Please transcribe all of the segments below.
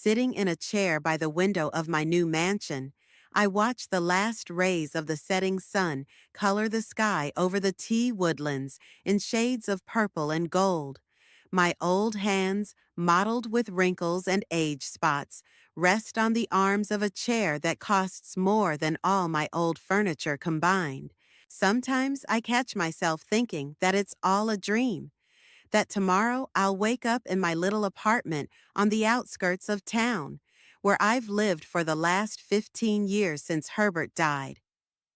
Sitting in a chair by the window of my new mansion, I watch the last rays of the setting sun color the sky over the tea woodlands in shades of purple and gold. My old hands, mottled with wrinkles and age spots, rest on the arms of a chair that costs more than all my old furniture combined. Sometimes I catch myself thinking that it's all a dream, that tomorrow I'll wake up in my little apartment on the outskirts of town, where I've lived for the last 15 years since Herbert died.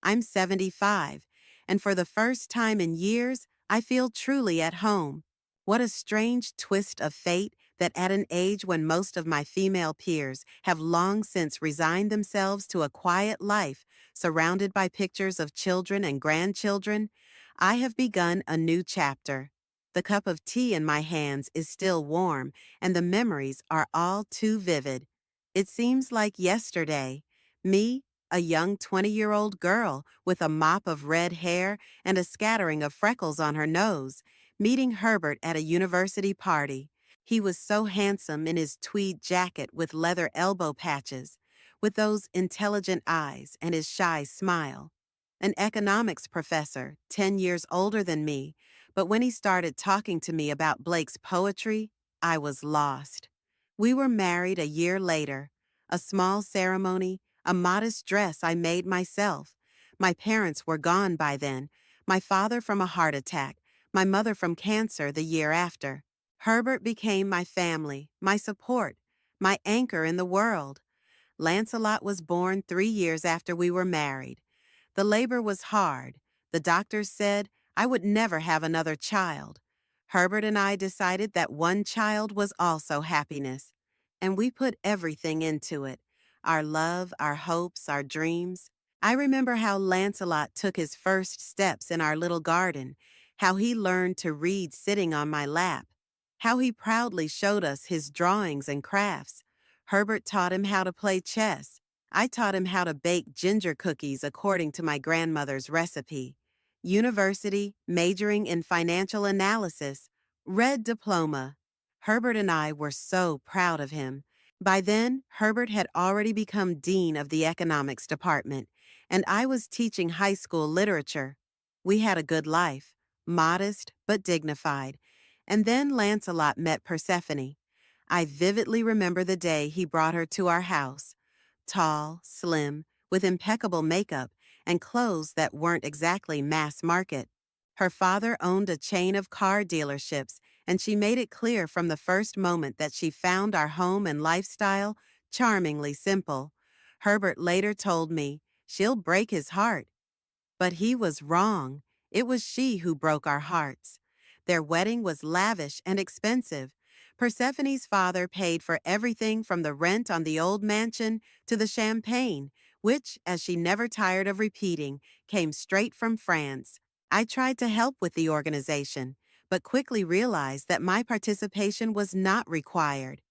I'm 75, and for the first time in years, I feel truly at home. What a strange twist of fate that at an age when most of my female peers have long since resigned themselves to a quiet life surrounded by pictures of children and grandchildren, I have begun a new chapter. The cup of tea in my hands is still warm, and the memories are all too vivid. It seems like yesterday, me, a young 20-year-old girl with a mop of red hair and a scattering of freckles on her nose, meeting Herbert at a university party. He was so handsome in his tweed jacket with leather elbow patches, with those intelligent eyes and his shy smile. An economics professor, 10 years older than me, but when he started talking to me about Blake's poetry, I was lost. We were married a year later, a small ceremony, a modest dress I made myself. My parents were gone by then, my father from a heart attack, my mother from cancer the year after. Herbert became my family, my support, my anchor in the world. Lancelot was born 3 years after we were married. The labor was hard. The doctors said I would never have another child. Herbert and I decided that one child was also happiness, and we put everything into it. Our love, our hopes, our dreams. I remember how Lancelot took his first steps in our little garden, how he learned to read sitting on my lap, how he proudly showed us his drawings and crafts. Herbert taught him how to play chess. I taught him how to bake ginger cookies according to my grandmother's recipe. University, majoring in financial analysis, red diploma. Herbert and I were so proud of him. By then, Herbert had already become dean of the economics department, and I was teaching high school literature. We had a good life, modest but dignified. And then Lancelot met Persephone. I vividly remember the day he brought her to our house. Tall, slim, with impeccable makeup and clothes that weren't exactly mass market. Her father owned a chain of car dealerships, and she made it clear from the first moment that she found our home and lifestyle charmingly simple. Herbert later told me, "She'll break his heart." But he was wrong. It was she who broke our hearts. Their wedding was lavish and expensive. Persephone's father paid for everything from the rent on the old mansion to the champagne, which, as she never tired of repeating, came straight from France. I tried to help with the organization, but quickly realized that my participation was not required.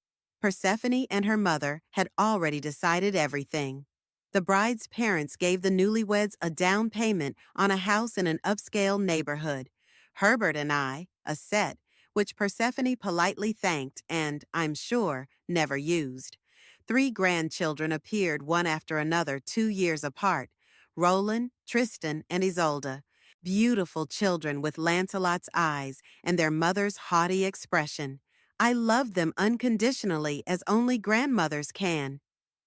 Persephone and her mother had already decided everything. The bride's parents gave the newlyweds a down payment on a house in an upscale neighborhood. Herbert and I, a set, which Persephone politely thanked and, I'm sure, never used. 3 grandchildren appeared one after another 2 years apart: Roland, Tristan, and Isolde. Beautiful children with Lancelot's eyes and their mother's haughty expression. I loved them unconditionally as only grandmothers can.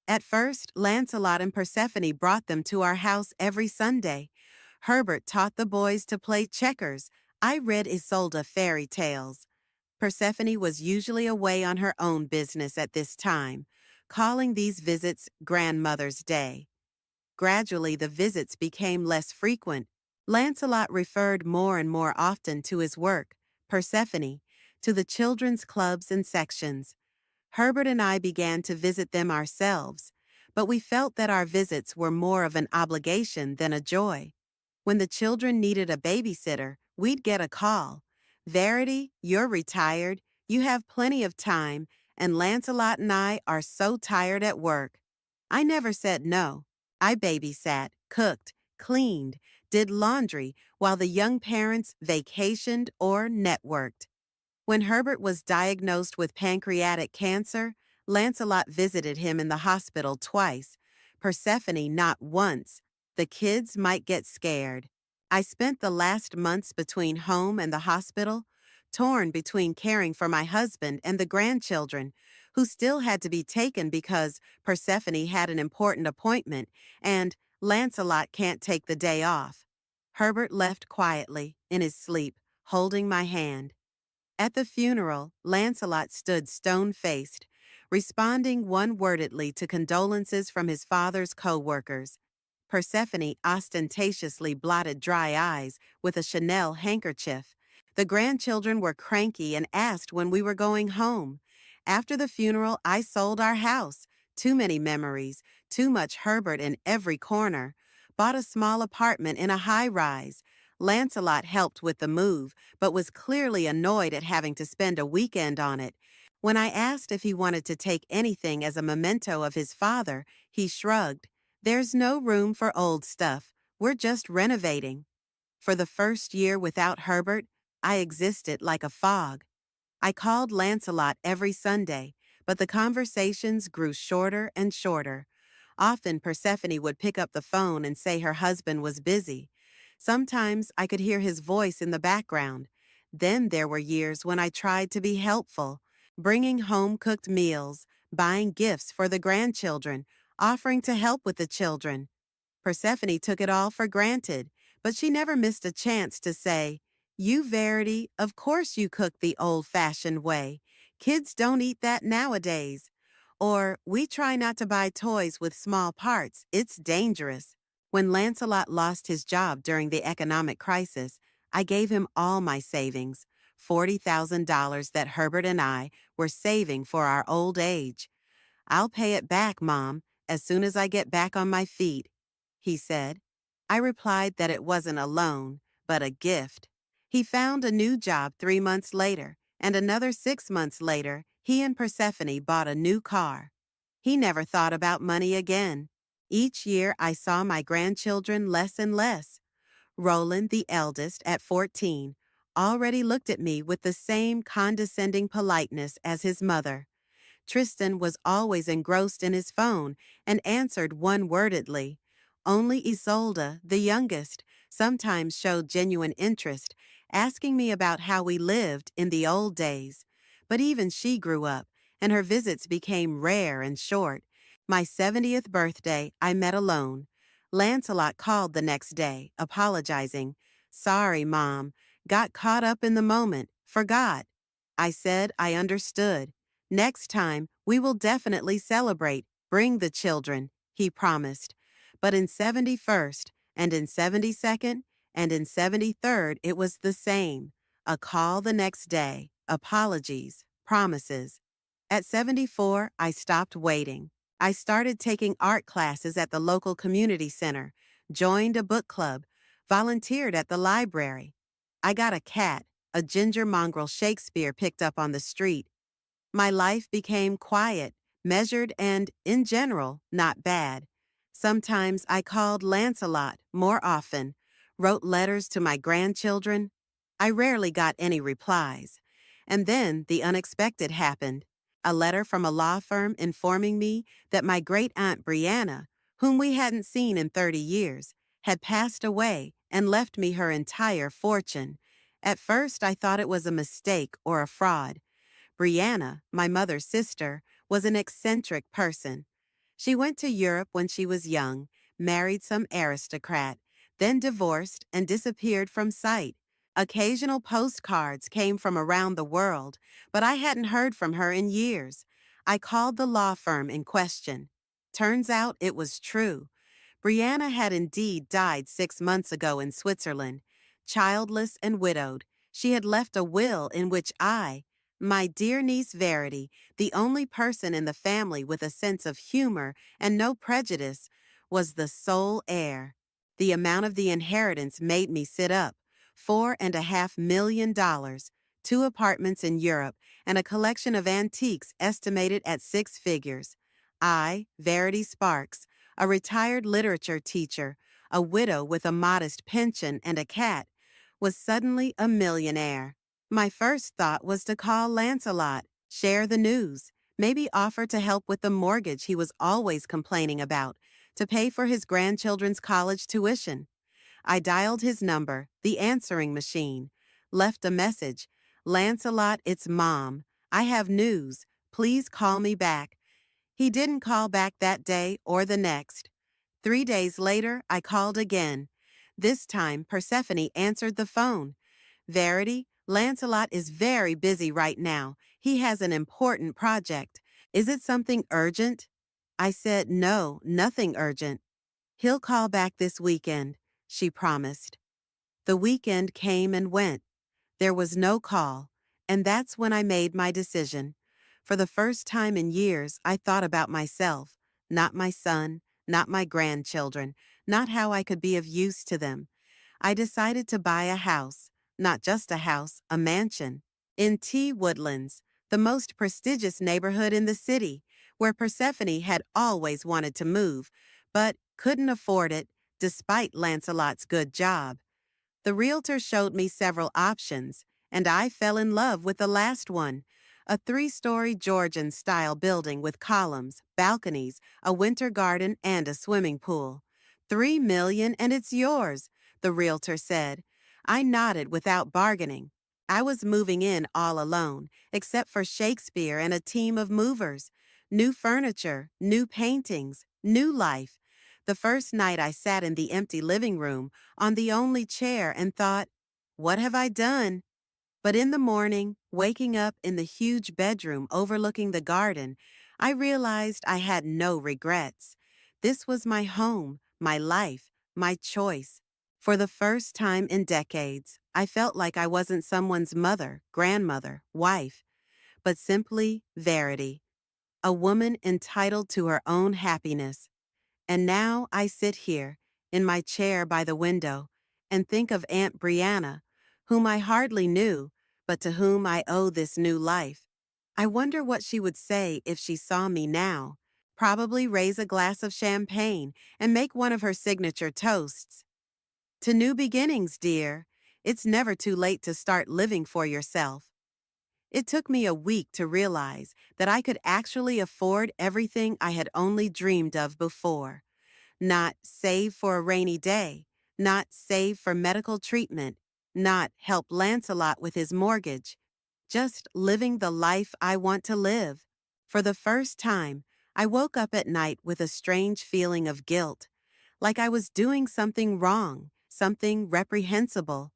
At first, Lancelot and Persephone brought them to our house every Sunday. Herbert taught the boys to play checkers. I read Isolde fairy tales. Persephone was usually away on her own business at this time, calling these visits Grandmother's Day. Gradually, the visits became less frequent. Lancelot referred more and more often to his work, Persephone, to the children's clubs and sections. Herbert and I began to visit them ourselves, but we felt that our visits were more of an obligation than a joy. When the children needed a babysitter, we'd get a call. "Verity, you're retired, you have plenty of time, and Lancelot and I are so tired at work." I never said no. I babysat, cooked, cleaned, did laundry while the young parents vacationed or networked. When Herbert was diagnosed with pancreatic cancer, Lancelot visited him in the hospital twice, Persephone not once. The kids might get scared. I spent the last months between home and the hospital, torn between caring for my husband and the grandchildren, who still had to be taken because Persephone had an important appointment and Lancelot can't take the day off. Herbert left quietly, in his sleep, holding my hand. At the funeral, Lancelot stood stone-faced, responding one-wordedly to condolences from his father's co-workers. Persephone ostentatiously blotted dry eyes with a Chanel handkerchief. The grandchildren were cranky and asked when we were going home. After the funeral, I sold our house. Too many memories, too much Herbert in every corner. Bought a small apartment in a high-rise. Lancelot helped with the move, but was clearly annoyed at having to spend a weekend on it. When I asked if he wanted to take anything as a memento of his father, he shrugged. There's no room for old stuff. We're just renovating. For the first year without Herbert, I existed like a fog. I called Lancelot every Sunday, but the conversations grew shorter and shorter. Often Persephone would pick up the phone and say her husband was busy. Sometimes I could hear his voice in the background. Then there were years when I tried to be helpful, bringing home-cooked meals, buying gifts for the grandchildren, offering to help with the children. Persephone took it all for granted, but she never missed a chance to say, "You, Verity, of course you cook the old-fashioned way. Kids don't eat that nowadays." Or, "We try not to buy toys with small parts. It's dangerous." When Lancelot lost his job during the economic crisis, I gave him all my savings, $40,000 that Herbert and I were saving for our old age. "I'll pay it back, Mom, as soon as I get back on my feet," he said. I replied that it wasn't a loan, but a gift. He found a new job 3 months later, and another 6 months later, he and Persephone bought a new car. He never thought about money again. Each year, I saw my grandchildren less and less. Roland, the eldest, at 14, already looked at me with the same condescending politeness as his mother. Tristan was always engrossed in his phone and answered one-wordedly. Only Isolde, the youngest, sometimes showed genuine interest, asking me about how we lived in the old days. But even she grew up, and her visits became rare and short. My 70th birthday, I met alone. Lancelot called the next day, apologizing. "Sorry, Mom. Got caught up in the moment. Forgot." I said I understood. "Next time, we will definitely celebrate. Bring the children," he promised. But in 71st, and in 72nd, and in 73rd, it was the same. A call the next day, apologies, promises. At 74, I stopped waiting. I started taking art classes at the local community center, joined a book club, volunteered at the library. I got a cat, a ginger mongrel Shakespeare picked up on the street. My life became quiet, measured, and, in general, not bad. Sometimes I called Lancelot more often, wrote letters to my grandchildren. I rarely got any replies. And then the unexpected happened. A letter from a law firm informing me that my great-aunt Brianna, whom we hadn't seen in 30 years, had passed away and left me her entire fortune. At first, I thought it was a mistake or a fraud. Brianna, my mother's sister, was an eccentric person. She went to Europe when she was young, married some aristocrat, then divorced and disappeared from sight. Occasional postcards came from around the world, but I hadn't heard from her in years. I called the law firm in question. Turns out it was true. Brianna had indeed died 6 months ago in Switzerland. Childless and widowed, she had left a will in which my dear niece Verity, the only person in the family with a sense of humor and no prejudice, was the sole heir. The amount of the inheritance made me sit up. $4.5 million, 2 apartments in Europe, and a collection of antiques estimated at 6 figures. I, Verity Sparks, a retired literature teacher, a widow with a modest pension and a cat, was suddenly a millionaire. My first thought was to call Lancelot, share the news. Maybe offer to help with the mortgage he was always complaining about, to pay for his grandchildren's college tuition. I dialed his number, the answering machine, left a message. Lancelot, it's Mom. I have news. Please call me back. He didn't call back that day or the next. 3 days later, I called again. This time, Persephone answered the phone. Verity, Lancelot is very busy right now. He has an important project. Is it something urgent? I said, no, nothing urgent. He'll call back this weekend, she promised. The weekend came and went. There was no call, and that's when I made my decision. For the first time in years, I thought about myself, not my son, not my grandchildren, not how I could be of use to them. I decided to buy a house, not just a house, a mansion, in T Woodlands, the most prestigious neighborhood in the city, where Persephone had always wanted to move, but couldn't afford it despite Lancelot's good job. The realtor showed me several options, and I fell in love with the last one. A 3-story Georgian-style building with columns, balconies, a winter garden, and a swimming pool. $3 million and it's yours, the realtor said. I nodded without bargaining. I was moving in all alone, except for Shakespeare and a team of movers. New furniture, new paintings, new life. The first night I sat in the empty living room, on the only chair, and thought, what have I done? But in the morning, waking up in the huge bedroom overlooking the garden, I realized I had no regrets. This was my home, my life, my choice. For the first time in decades, I felt like I wasn't someone's mother, grandmother, wife, but simply Verity, a woman entitled to her own happiness. And now I sit here, in my chair by the window, and think of Aunt Brianna, whom I hardly knew, but to whom I owe this new life. I wonder what she would say if she saw me now. Probably raise a glass of champagne and make one of her signature toasts. To new beginnings, dear. It's never too late to start living for yourself. It took me a week to realize that I could actually afford everything I had only dreamed of before. Not save for a rainy day, not save for medical treatment, not help Lancelot with his mortgage. Just living the life I want to live. For the first time, I woke up at night with a strange feeling of guilt, like I was doing something wrong, something reprehensible.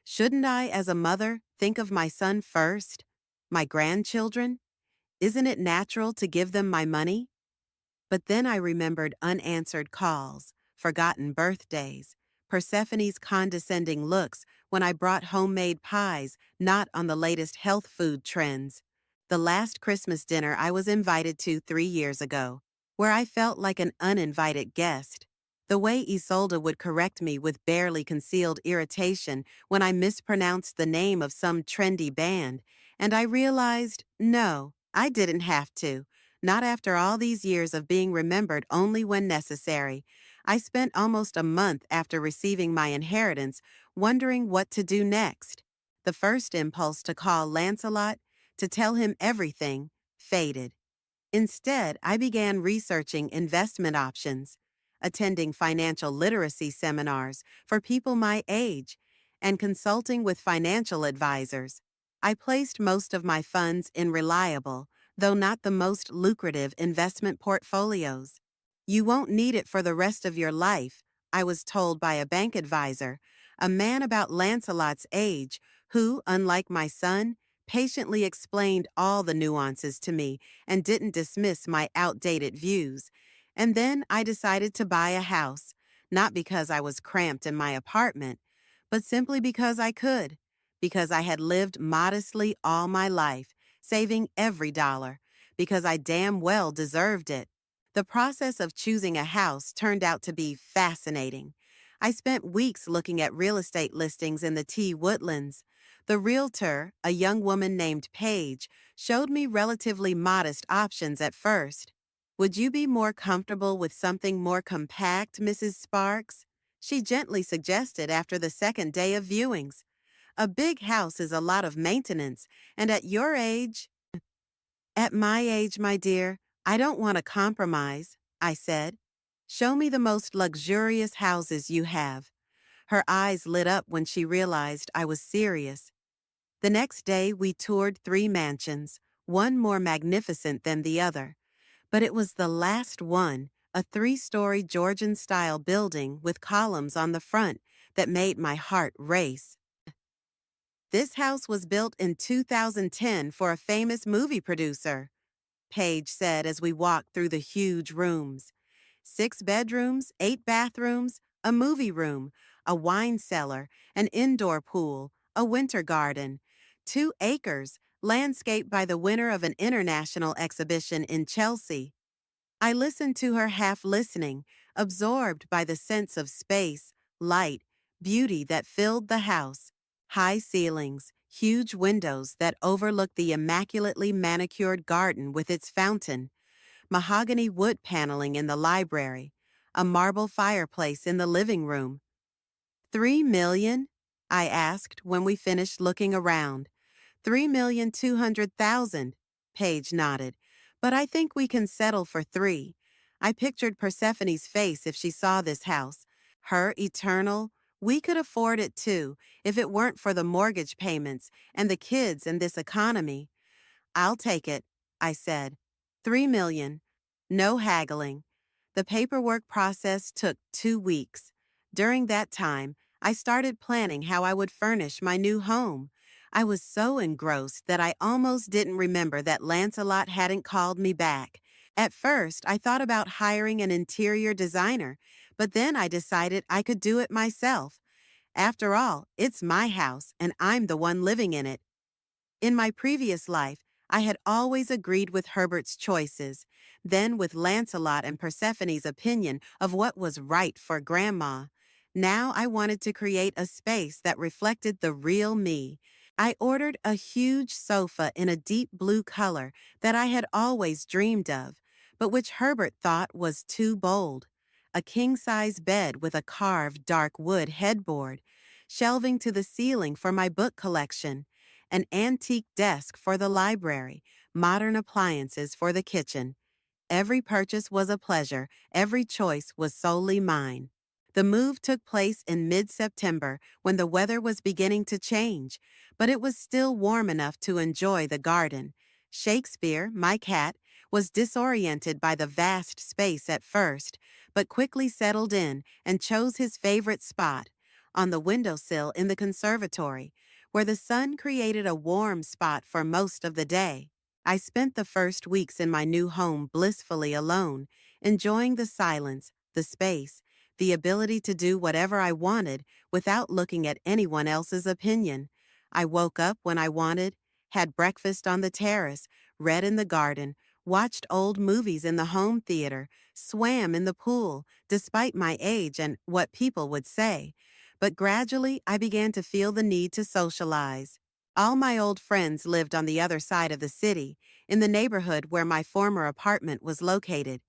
Shouldn't I, as a mother, think of my son first? My grandchildren? Isn't it natural to give them my money? But then I remembered unanswered calls, forgotten birthdays, Persephone's condescending looks when I brought homemade pies not on the latest health food trends. The last Christmas dinner I was invited to 3 years ago, where I felt like an uninvited guest. The way Isolde would correct me with barely concealed irritation when I mispronounced the name of some trendy band, and I realized, no, I didn't have to. Not after all these years of being remembered only when necessary. I spent almost a month after receiving my inheritance wondering what to do next. The first impulse to call Lancelot, to tell him everything, faded. Instead, I began researching investment options, attending financial literacy seminars for people my age, and consulting with financial advisors. I placed most of my funds in reliable, though not the most lucrative investment portfolios. You won't need it for the rest of your life, I was told by a bank advisor, a man about Lancelot's age, who, unlike my son, patiently explained all the nuances to me and didn't dismiss my outdated views. And then I decided to buy a house, not because I was cramped in my apartment, but simply because I could, because I had lived modestly all my life, saving every dollar, because I damn well deserved it. The process of choosing a house turned out to be fascinating. I spent weeks looking at real estate listings in the T Woodlands. The realtor, a young woman named Paige, showed me relatively modest options at first. Would you be more comfortable with something more compact, Mrs. Sparks? She gently suggested after the second day of viewings. A big house is a lot of maintenance, and at your age, At my age, my dear, I don't want to compromise, I said. Show me the most luxurious houses you have. Her eyes lit up when she realized I was serious. The next day, we toured 3 mansions, one more magnificent than the other. But it was the last one, a 3-story Georgian-style building with columns on the front, that made my heart race. This house was built in 2010 for a famous movie producer, Paige said as we walked through the huge rooms. 6 bedrooms, 8 bathrooms, a movie room, a wine cellar, an indoor pool, a winter garden, 2 acres, landscaped by the winner of an international exhibition in Chelsea. I listened to her half listening, absorbed by the sense of space, light, beauty that filled the house. High ceilings, huge windows that overlooked the immaculately manicured garden with its fountain, mahogany wood paneling in the library, a marble fireplace in the living room. 3 million? I asked when we finished looking around. 3,200,000, Paige nodded. But I think we can settle for 3. I pictured Persephone's face if she saw this house. Her eternal, we could afford it too, if it weren't for the mortgage payments and the kids and this economy. I'll take it, I said. 3 million. No haggling. The paperwork process took 2 weeks. During that time, I started planning how I would furnish my new home. I was so engrossed that I almost didn't remember that Lancelot hadn't called me back. At first, I thought about hiring an interior designer, but then I decided I could do it myself. After all, it's my house, and I'm the one living in it. In my previous life, I had always agreed with Herbert's choices, then with Lancelot and Persephone's opinion of what was right for Grandma. Now I wanted to create a space that reflected the real me. I ordered a huge sofa in a deep blue color that I had always dreamed of, but which Herbert thought was too bold. A king-size bed with a carved dark wood headboard, shelving to the ceiling for my book collection, an antique desk for the library, modern appliances for the kitchen. Every purchase was a pleasure, every choice was solely mine. The move took place in mid-September when the weather was beginning to change, but it was still warm enough to enjoy the garden. Shakespeare, my cat, was disoriented by the vast space at first, but quickly settled in and chose his favorite spot, on the windowsill in the conservatory, where the sun created a warm spot for most of the day. I spent the first weeks in my new home blissfully alone, enjoying the silence, the space, the ability to do whatever I wanted without looking at anyone else's opinion. I woke up when I wanted, had breakfast on the terrace, read in the garden, watched old movies in the home theater, swam in the pool, despite my age and what people would say. But gradually, I began to feel the need to socialize. All my old friends lived on the other side of the city, in the neighborhood where my former apartment was located.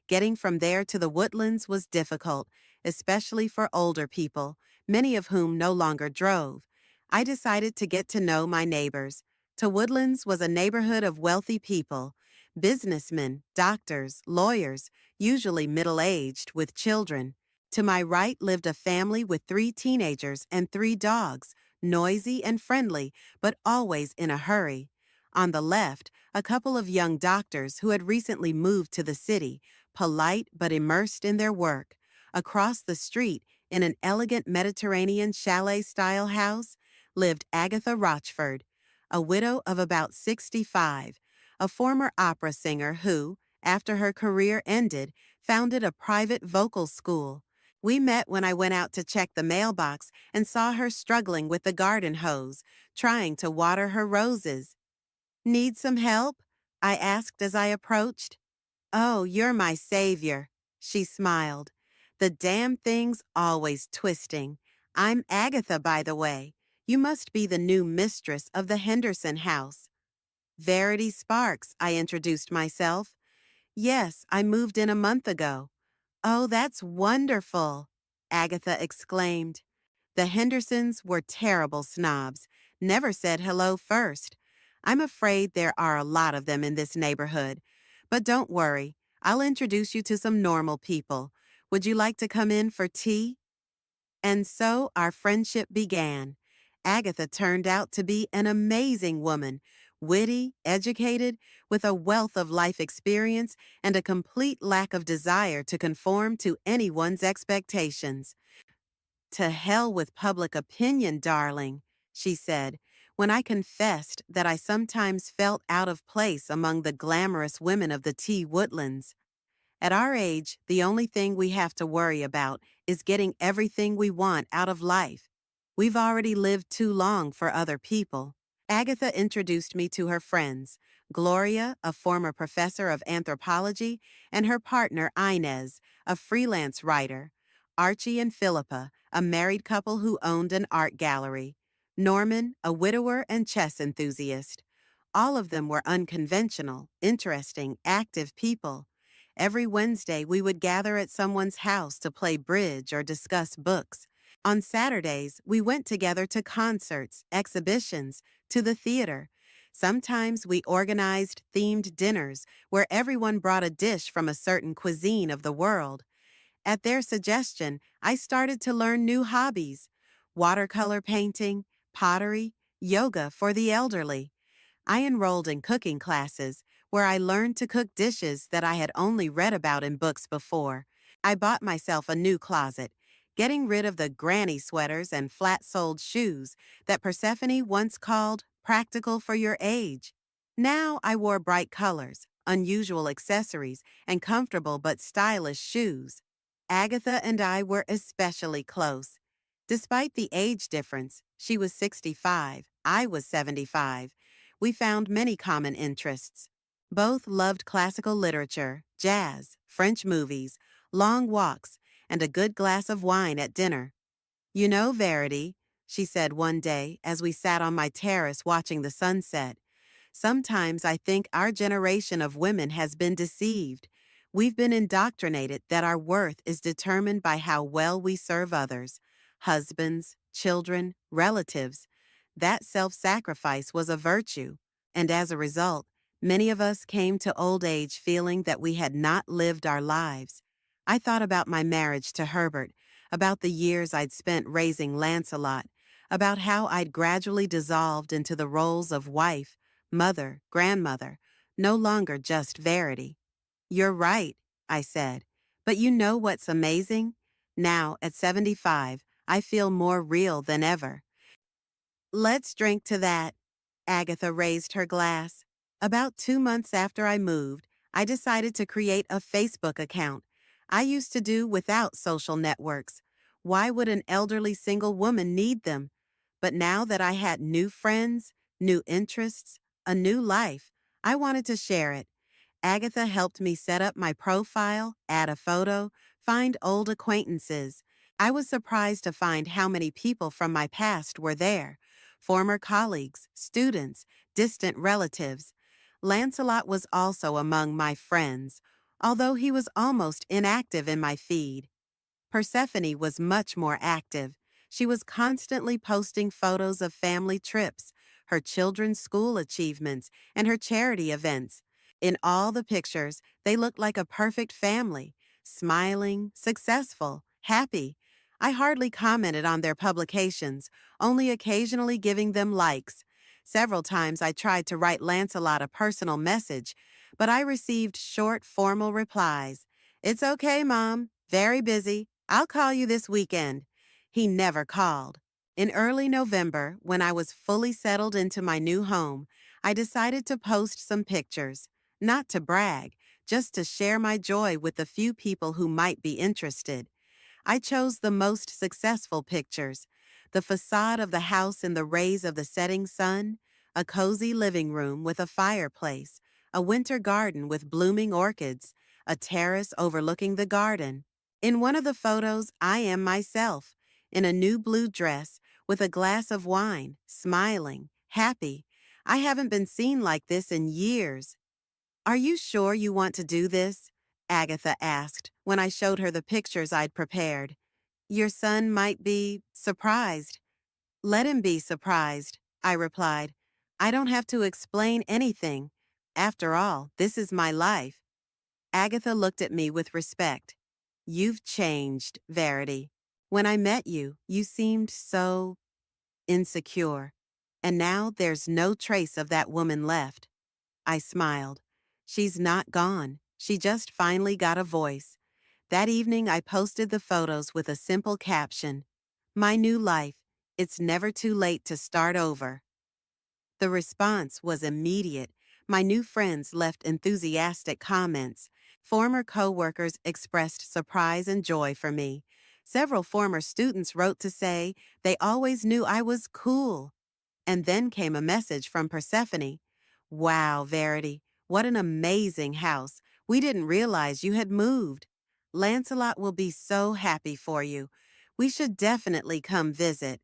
Getting from there to the Woodlands was difficult, especially for older people, many of whom no longer drove. I decided to get to know my neighbors. To Woodlands was a neighborhood of wealthy people, businessmen, doctors, lawyers, usually middle-aged with children. To my right lived a family with 3 teenagers and 3 dogs, noisy and friendly, but always in a hurry. On the left, a couple of young doctors who had recently moved to the city, polite but immersed in their work. Across the street, in an elegant Mediterranean chalet-style house, lived Agatha Rochford, a widow of about 65, a former opera singer who, after her career ended, founded a private vocal school. We met when I went out to check the mailbox and saw her struggling with the garden hose, trying to water her roses. "Need some help?" I asked as I approached. "Oh, you're my savior," she smiled. "The damn thing's always twisting. I'm Agatha, by the way. You must be the new mistress of the Henderson house." "Verity Sparks," I introduced myself. "Yes, I moved in a month ago." "Oh, that's wonderful," Agatha exclaimed. The Hendersons were terrible snobs, never said hello first. I'm afraid there are a lot of them in this neighborhood. But don't worry, I'll introduce you to some normal people. Would you like to come in for tea? And so our friendship began. Agatha turned out to be an amazing woman, witty, educated, with a wealth of life experience and a complete lack of desire to conform to anyone's expectations. To hell with public opinion, darling, she said, when I confessed that I sometimes felt out of place among the glamorous women of the tea woodlands. At our age, the only thing we have to worry about is getting everything we want out of life. We've already lived too long for other people. Agatha introduced me to her friends, Gloria, a former professor of anthropology, and her partner Inez, a freelance writer, Archie and Philippa, a married couple who owned an art gallery, Norman, a widower and chess enthusiast. All of them were unconventional, interesting, active people. Every Wednesday, we would gather at someone's house to play bridge or discuss books. On Saturdays, we went together to concerts, exhibitions, to the theater. Sometimes we organized themed dinners where everyone brought a dish from a certain cuisine of the world. At their suggestion, I started to learn new hobbies: watercolor painting, pottery, yoga for the elderly. I enrolled in cooking classes where I learned to cook dishes that I had only read about in books before. I bought myself a new closet, getting rid of the granny sweaters and flat-soled shoes that Persephone once called practical for your age. Now I wore bright colors, unusual accessories, and comfortable but stylish shoes. Agatha and I were especially close. Despite the age difference, she was 65, I was 75. We found many common interests. Both loved classical literature, jazz, French movies, long walks, and a good glass of wine at dinner. You know, Verity, she said one day as we sat on my terrace watching the sunset, sometimes I think our generation of women has been deceived. We've been indoctrinated that our worth is determined by how well we serve others, husbands, children, relatives. That self-sacrifice was a virtue, and as a result, many of us came to old age feeling that we had not lived our lives. I thought about my marriage to Herbert, about the years I'd spent raising Lancelot, about how I'd gradually dissolved into the roles of wife, mother, grandmother, no longer just Verity. You're right, I said. But you know what's amazing? Now, at 75, I feel more real than ever. Let's drink to that. Agatha raised her glass. About 2 months after I moved, I decided to create a Facebook account. I used to do without social networks. Why would an elderly single woman need them? But now that I had new friends, new interests, a new life, I wanted to share it. Agatha helped me set up my profile, add a photo, find old acquaintances. I was surprised to find how many people from my past were there: former colleagues, students, distant relatives. Lancelot was also among my friends, although he was almost inactive in my feed. Persephone was much more active. She was constantly posting photos of family trips, her children's school achievements, and her charity events. In all the pictures, they looked like a perfect family, smiling, successful, happy. I hardly commented on their publications, only occasionally giving them likes. Several times I tried to write Lancelot a personal message, but I received short, formal replies. "It's okay, Mom. Very busy. I'll call you this weekend." He never called. In early November, when I was fully settled into my new home, I decided to post some pictures. Not to brag, just to share my joy with the few people who might be interested. I chose the most successful pictures: the facade of the house in the rays of the setting sun, a cozy living room with a fireplace, a winter garden with blooming orchids, a terrace overlooking the garden. In one of the photos, I am myself, in a new blue dress, with a glass of wine, smiling, happy. I haven't been seen like this in years. "Are you sure you want to do this?" Agatha asked when I showed her the pictures I'd prepared. "Your son might be surprised." "Let him be surprised," I replied. I don't have to explain anything. After all, this is my life. Agatha looked at me with respect. You've changed, Verity. When I met you, you seemed so insecure. And now there's no trace of that woman left. I smiled. She's not gone. She just finally got a voice. That evening, I posted the photos with a simple caption. My new life. It's never too late to start over. The response was immediate. My new friends left enthusiastic comments. Former coworkers expressed surprise and joy for me. Several former students wrote to say they always knew I was cool. And then came a message from Persephone. Wow, Verity, what an amazing house. We didn't realize you had moved. Lancelot will be so happy for you. We should definitely come visit.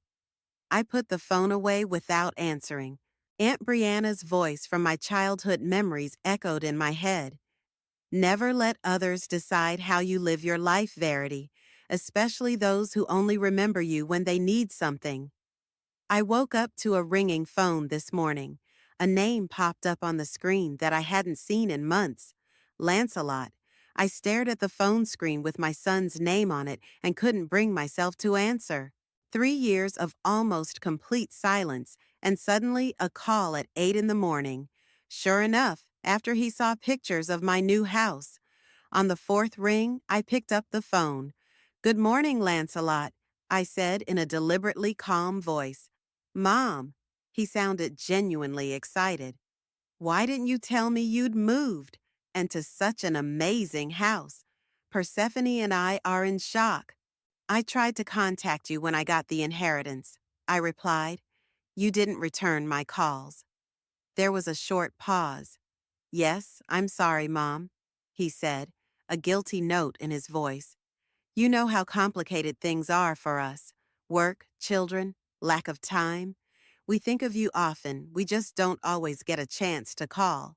I put the phone away without answering. Aunt Brianna's voice from my childhood memories echoed in my head. Never let others decide how you live your life, Verity, especially those who only remember you when they need something. I woke up to a ringing phone this morning. A name popped up on the screen that I hadn't seen in months. Lancelot. I stared at the phone screen with my son's name on it and couldn't bring myself to answer. 3 years of almost complete silence, and suddenly a call at 8 in the morning. Sure enough, after he saw pictures of my new house. On the fourth ring, I picked up the phone. Good morning, Lancelot, I said in a deliberately calm voice. Mom, he sounded genuinely excited. Why didn't you tell me you'd moved? And to such an amazing house. Persephone and I are in shock. I tried to contact you when I got the inheritance, I replied. You didn't return my calls. There was a short pause. Yes, I'm sorry, Mom, he said, a guilty note in his voice. You know how complicated things are for us. Work, children, lack of time. We think of you often, we just don't always get a chance to call.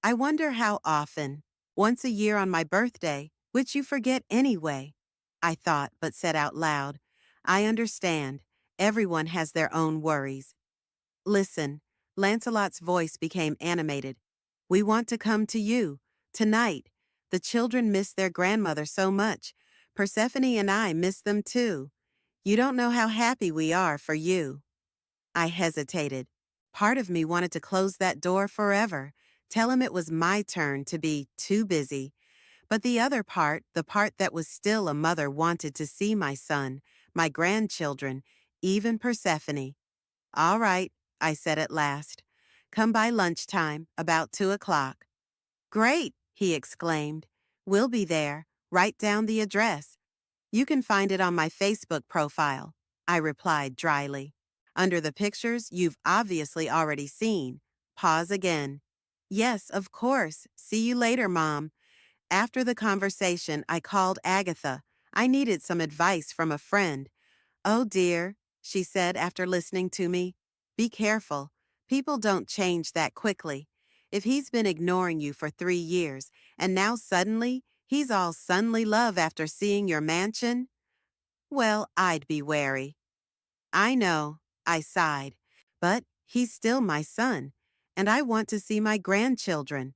I wonder how often. Once a year on my birthday, which you forget anyway. I thought, but said out loud, I understand. Everyone has their own worries. Listen, Lancelot's voice became animated. We want to come to you, tonight. The children miss their grandmother so much. Persephone and I miss them too. You don't know how happy we are for you. I hesitated. Part of me wanted to close that door forever, tell him it was my turn to be too busy. But the other part, the part that was still a mother, wanted to see my son, my grandchildren, even Persephone. All right, I said at last. Come by lunchtime, about 2 o'clock. Great, he exclaimed. We'll be there. Write down the address. You can find it on my Facebook profile, I replied dryly. Under the pictures you've obviously already seen. Pause again. Yes, of course. See you later, Mom. After the conversation, I called Agatha. I needed some advice from a friend. Oh dear, she said after listening to me. Be careful. People don't change that quickly. If he's been ignoring you for 3 years, and now suddenly he's all sonly love after seeing your mansion, well, I'd be wary. I know, I sighed, but he's still my son, and I want to see my grandchildren.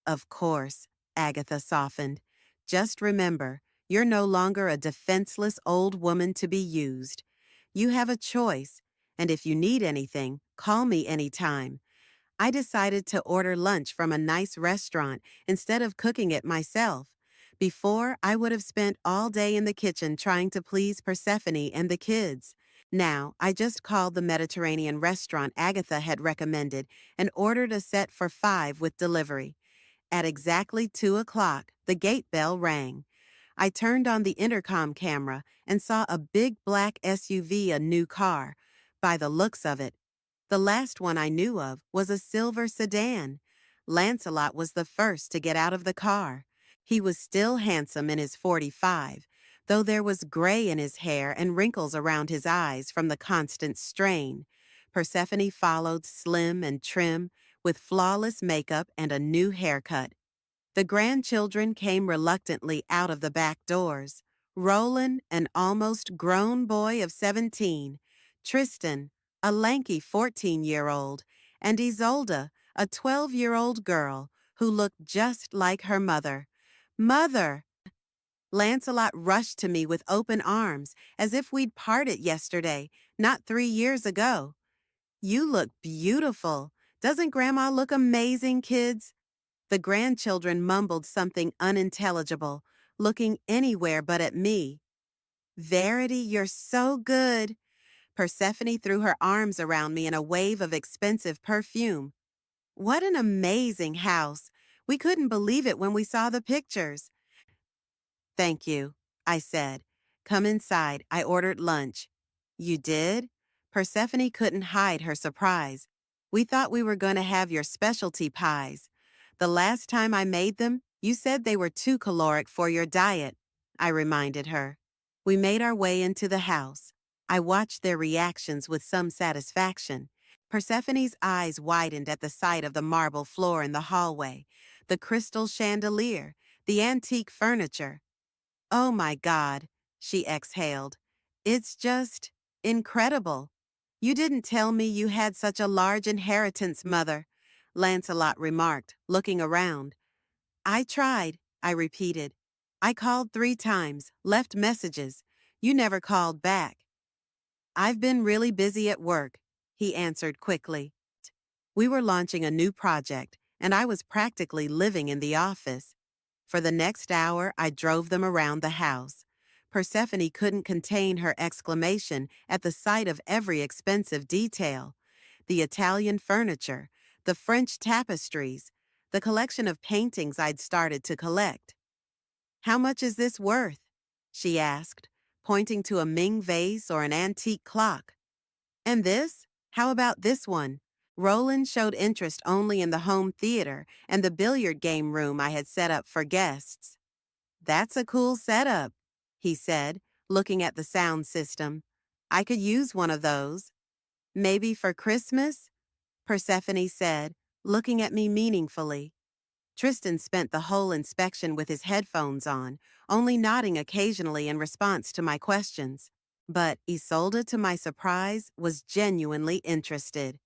Of course, Agatha softened. Just remember, you're no longer a defenseless old woman to be used. You have a choice, and if you need anything, call me anytime. I decided to order lunch from a nice restaurant instead of cooking it myself. Before, I would have spent all day in the kitchen trying to please Persephone and the kids. Now, I just called the Mediterranean restaurant Agatha had recommended and ordered a set for 5 with delivery. At exactly 2 o'clock, the gate bell rang. I turned on the intercom camera and saw a big black SUV, a new car. By the looks of it, the last one I knew of was a silver sedan. Lancelot was the first to get out of the car. He was still handsome in his 45, though there was gray in his hair and wrinkles around his eyes from the constant strain. Persephone followed, slim and trim, with flawless makeup and a new haircut. The grandchildren came reluctantly out of the back doors. Roland, an almost grown boy of 17. Tristan, a lanky 14-year-old, and Isolde, a 12-year-old girl who looked just like her mother. Mother! Lancelot rushed to me with open arms, as if we'd parted yesterday, not 3 years ago. You look beautiful. Doesn't Grandma look amazing, kids? The grandchildren mumbled something unintelligible, looking anywhere but at me. Verity, you're so good. Persephone threw her arms around me in a wave of expensive perfume. What an amazing house. We couldn't believe it when we saw the pictures. Thank you, I said. Come inside. I ordered lunch. You did? Persephone couldn't hide her surprise. We thought we were going to have your specialty pies. The last time I made them, you said they were too caloric for your diet, I reminded her. We made our way into the house. I watched their reactions with some satisfaction. Persephone's eyes widened at the sight of the marble floor in the hallway, the crystal chandelier, the antique furniture. Oh my God, she exhaled. It's just incredible. You didn't tell me you had such a large inheritance, Mother, Lancelot remarked, looking around. I tried, I repeated. I called 3 times, left messages. You never called back. I've been really busy at work, he answered quickly. We were launching a new project, and I was practically living in the office. For the next hour, I drove them around the house. Persephone couldn't contain her exclamation at the sight of every expensive detail. The Italian furniture, the French tapestries, the collection of paintings I'd started to collect. How much is this worth? She asked, pointing to a Ming vase or an antique clock. And this? How about this one? Roland showed interest only in the home theater and the billiard game room I had set up for guests. That's a cool setup, he said, looking at the sound system. I could use one of those. Maybe for Christmas? Persephone said, looking at me meaningfully. Tristan spent the whole inspection with his headphones on, only nodding occasionally in response to my questions. But Isolde, to my surprise, was genuinely interested.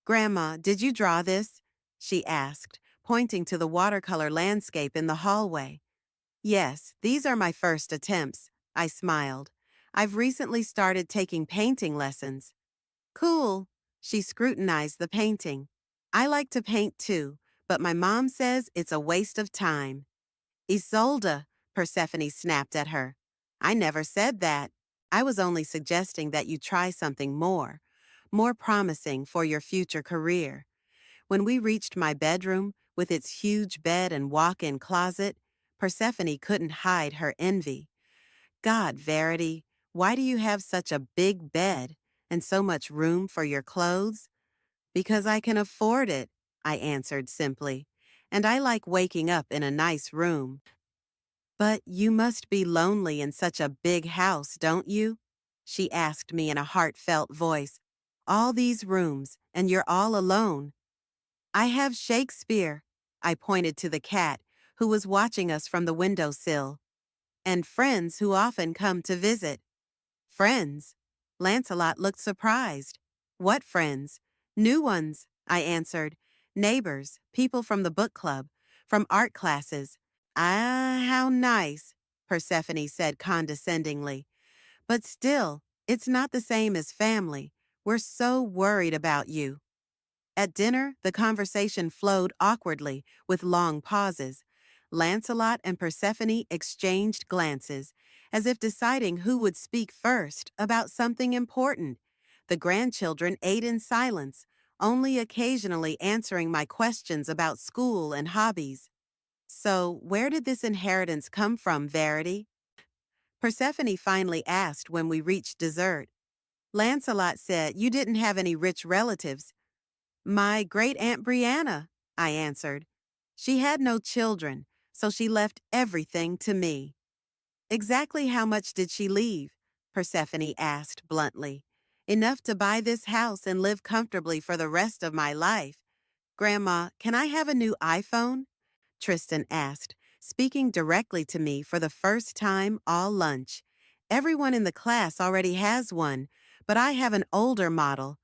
Grandma, did you draw this? She asked, pointing to the watercolor landscape in the hallway. Yes, these are my first attempts, I smiled. I've recently started taking painting lessons. Cool. She scrutinized the painting. I like to paint too, but my mom says it's a waste of time. Isolde, Persephone snapped at her. I never said that. I was only suggesting that you try something more promising for your future career. When we reached my bedroom, with its huge bed and walk-in closet, Persephone couldn't hide her envy. God, Verity, why do you have such a big bed and so much room for your clothes? Because I can afford it, I answered simply, and I like waking up in a nice room. But you must be lonely in such a big house, don't you? She asked me in a heartfelt voice. All these rooms, and you're all alone. I have Shakespeare, I pointed to the cat, who was watching us from the windowsill, and friends who often come to visit. Friends? Lancelot looked surprised. What friends? New ones, I answered. Neighbors, people from the book club, from art classes. Ah, how nice, Persephone said condescendingly. But still, it's not the same as family. We're so worried about you. At dinner, the conversation flowed awkwardly, with long pauses. Lancelot and Persephone exchanged glances, as if deciding who would speak first about something important. The grandchildren ate in silence, only occasionally answering my questions about school and hobbies. So, where did this inheritance come from, Verity? Persephone finally asked when we reached dessert. Lancelot said you didn't have any rich relatives. My great-aunt Brianna, I answered. She had no children, so she left everything to me. Exactly how much did she leave? Persephone asked bluntly. Enough to buy this house and live comfortably for the rest of my life. Grandma, can I have a new iPhone? Tristan asked, speaking directly to me for the first time all lunch. Everyone in the class already has one, but I have an older model.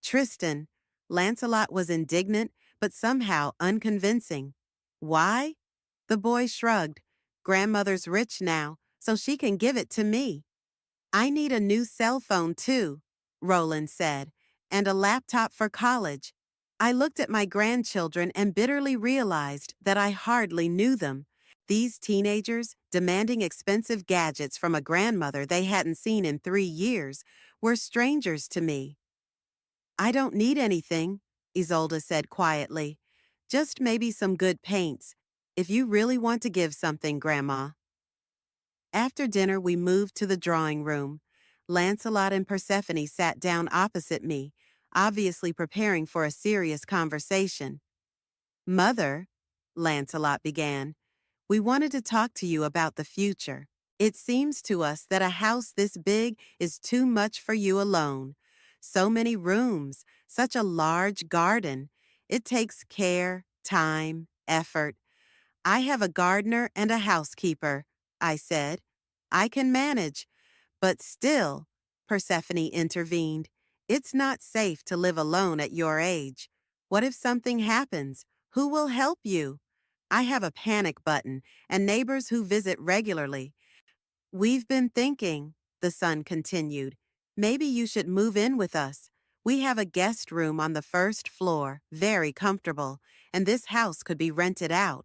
Tristan. Lancelot was indignant, but somehow unconvincing. Why? The boy shrugged. Grandmother's rich now, so she can give it to me. I need a new cell phone too, Roland said, and a laptop for college. I looked at my grandchildren and bitterly realized that I hardly knew them. These teenagers, demanding expensive gadgets from a grandmother they hadn't seen in 3 years, were strangers to me. I don't need anything, Isolde said quietly. Just maybe some good paints, if you really want to give something, Grandma. After dinner, we moved to the drawing room. Lancelot and Persephone sat down opposite me, obviously preparing for a serious conversation. Mother, Lancelot began, we wanted to talk to you about the future. It seems to us that a house this big is too much for you alone. So many rooms, such a large garden. It takes care, time, effort. I have a gardener and a housekeeper, I said. I can manage, but still, Persephone intervened, it's not safe to live alone at your age. What if something happens? Who will help you? I have a panic button and neighbors who visit regularly. We've been thinking, the son continued, maybe you should move in with us. We have a guest room on the first floor, very comfortable, and this house could be rented out.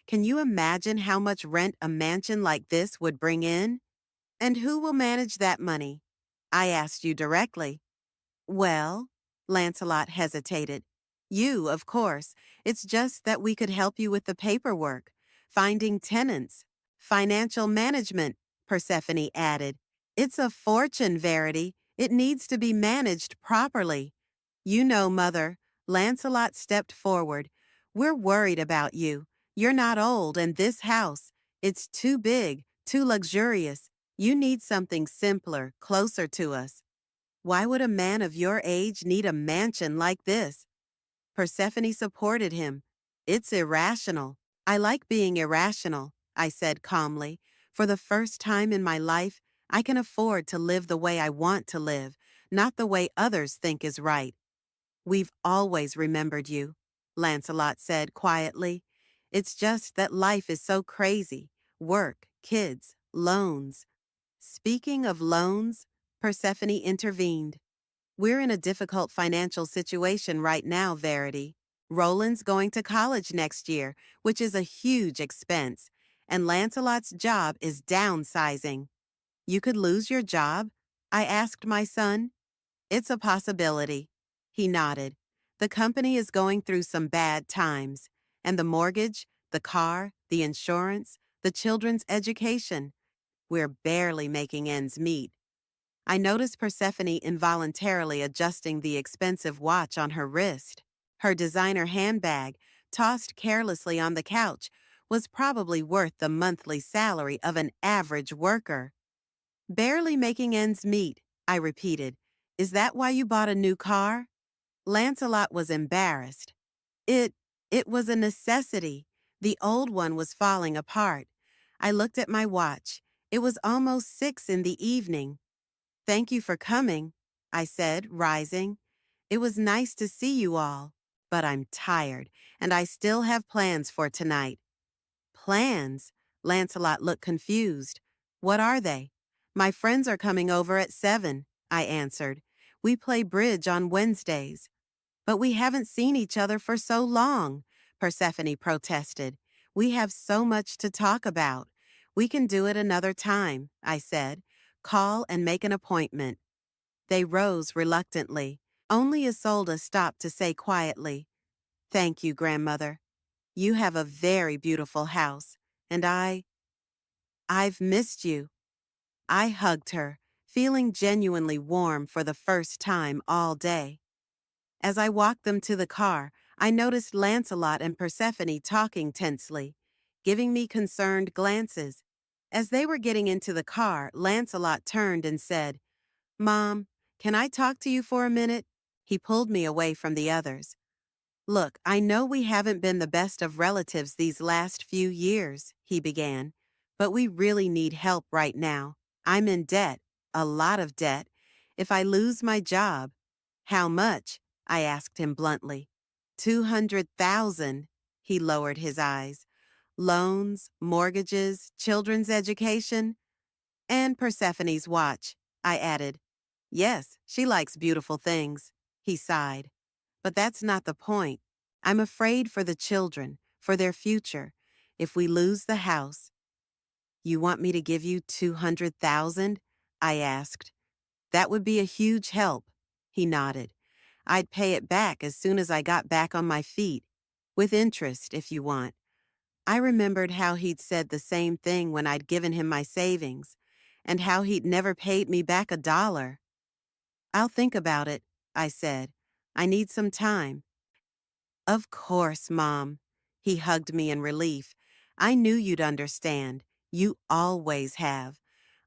Can you imagine how much rent a mansion like this would bring in? And who will manage that money? I asked you directly. Well, Lancelot hesitated. You, of course. It's just that we could help you with the paperwork, finding tenants, financial management, Persephone added. It's a fortune, Verity. It needs to be managed properly. You know, Mother, Lancelot stepped forward. We're worried about you. You're not old, and this house, it's too big, too luxurious. You need something simpler, closer to us. Why would a man of your age need a mansion like this? Persephone supported him. It's irrational. I like being irrational, I said calmly. For the first time in my life, I can afford to live the way I want to live, not the way others think is right. We've always remembered you, Lancelot said quietly. It's just that life is so crazy. Work, kids, loans. Speaking of loans, Persephone intervened. We're in a difficult financial situation right now, Verity. Roland's going to college next year, which is a huge expense, and Lancelot's job is downsizing. You could lose your job? I asked my son. It's a possibility. He nodded. The company is going through some bad times, and the mortgage, the car, the insurance, the children's education. We're barely making ends meet. I noticed Persephone involuntarily adjusting the expensive watch on her wrist. Her designer handbag, tossed carelessly on the couch, was probably worth the monthly salary of an average worker. Barely making ends meet, I repeated. Is that why you bought a new car? Lancelot was embarrassed. It was a necessity. The old one was falling apart. I looked at my watch. It was almost 6 in the evening. Thank you for coming, I said, rising. It was nice to see you all, but I'm tired, and I still have plans for tonight. Plans? Lancelot looked confused. What are they? My friends are coming over at 7, I answered. We play bridge on Wednesdays. But we haven't seen each other for so long, Persephone protested. We have so much to talk about. We can do it another time, I said. Call and make an appointment. They rose reluctantly. Only Isolde stopped to say quietly, Thank you, Grandmother. You have a very beautiful house, and I've missed you. I hugged her, feeling genuinely warm for the first time all day. As I walked them to the car, I noticed Lancelot and Persephone talking tensely, giving me concerned glances. As they were getting into the car, Lancelot turned and said, Mom, can I talk to you for a minute? He pulled me away from the others. Look, I know we haven't been the best of relatives these last few years, he began, but we really need help right now. I'm in debt, a lot of debt. If I lose my job, how much? I asked him bluntly. 200,000. He lowered his eyes. Loans, mortgages, children's education, and Persephone's watch, I added. Yes, she likes beautiful things. He sighed. But that's not the point. I'm afraid for the children, for their future. If we lose the house, you want me to give you 200,000? I asked. That would be a huge help. He nodded. I'd pay it back as soon as I got back on my feet. With interest, if you want. I remembered how he'd said the same thing when I'd given him my savings, and how he'd never paid me back a dollar. I'll think about it, I said. I need some time. Of course, Mom. He hugged me in relief. I knew you'd understand. You always have.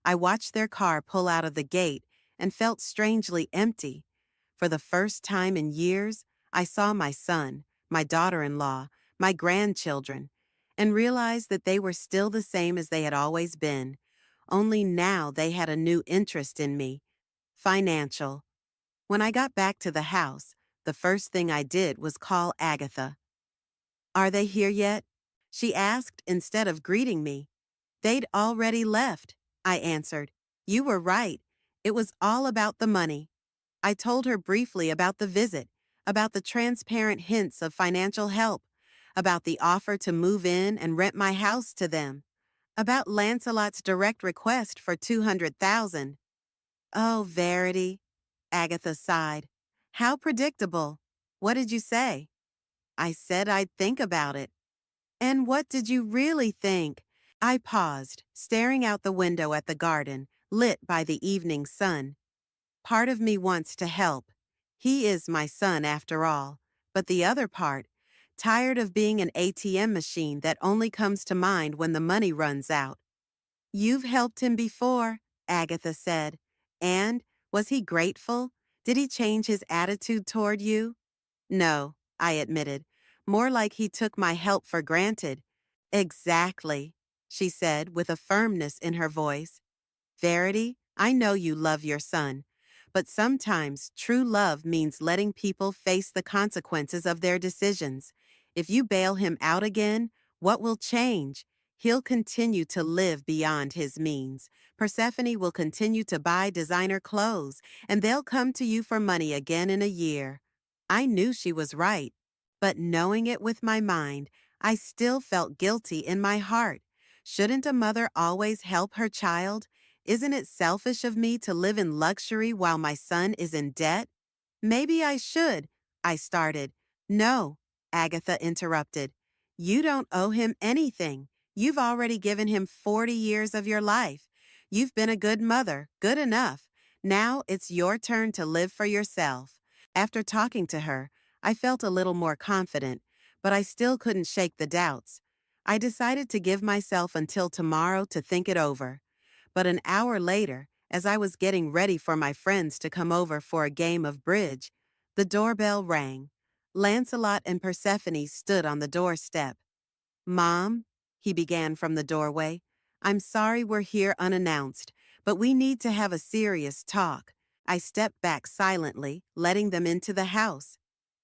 I watched their car pull out of the gate and felt strangely empty. For the first time in years, I saw my son, my daughter-in-law, my grandchildren, and realized that they were still the same as they had always been. Only now they had a new interest in me. Financial. When I got back to the house, the first thing I did was call Agatha. Are they here yet? She asked instead of greeting me. They'd already left, I answered. You were right. It was all about the money. I told her briefly about the visit, about the transparent hints of financial help, about the offer to move in and rent my house to them, about Lancelot's direct request for 200,000. Oh, Verity, Agatha sighed. How predictable. What did you say? I said I'd think about it. And what did you really think? I paused, staring out the window at the garden, lit by the evening sun. Part of me wants to help. He is my son after all. But the other part, tired of being an ATM machine that only comes to mind when the money runs out. You've helped him before, Agatha said. And, was he grateful? Did he change his attitude toward you? No, I admitted. More like he took my help for granted. Exactly, she said with a firmness in her voice. Verity, I know you love your son, but sometimes true love means letting people face the consequences of their decisions. If you bail him out again, what will change? He'll continue to live beyond his means. Persephone will continue to buy designer clothes, and they'll come to you for money again in a year. I knew she was right, but knowing it with my mind, I still felt guilty in my heart. Shouldn't a mother always help her child? Isn't it selfish of me to live in luxury while my son is in debt? Maybe I should, I started. No, Agatha interrupted. You don't owe him anything. You've already given him 40 years of your life. You've been a good mother, good enough. Now it's your turn to live for yourself. After talking to her, I felt a little more confident, but I still couldn't shake the doubts. I decided to give myself until tomorrow to think it over. But an hour later, as I was getting ready for my friends to come over for a game of bridge, the doorbell rang. Lancelot and Persephone stood on the doorstep. Mom, he began from the doorway, I'm sorry we're here unannounced, but we need to have a serious talk. I stepped back silently, letting them into the house.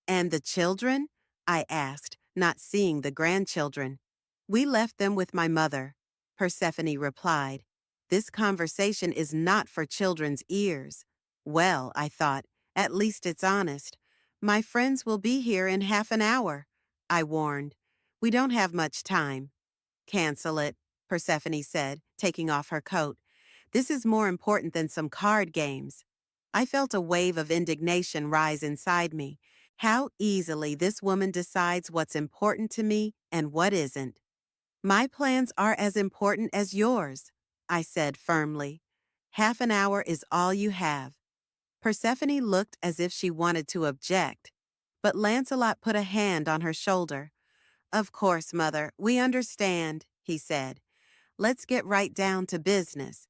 And the children? I asked, not seeing the grandchildren. We left them with my mother, Persephone replied. This conversation is not for children's ears. Well, I thought, at least it's honest. My friends will be here in half an hour, I warned. We don't have much time. Cancel it, Persephone said, taking off her coat. This is more important than some card games. I felt a wave of indignation rise inside me. How easily this woman decides what's important to me and what isn't. My plans are as important as yours, I said firmly. Half an hour is all you have. Persephone looked as if she wanted to object, but Lancelot put a hand on her shoulder. Of course, Mother, we understand, he said. Let's get right down to business.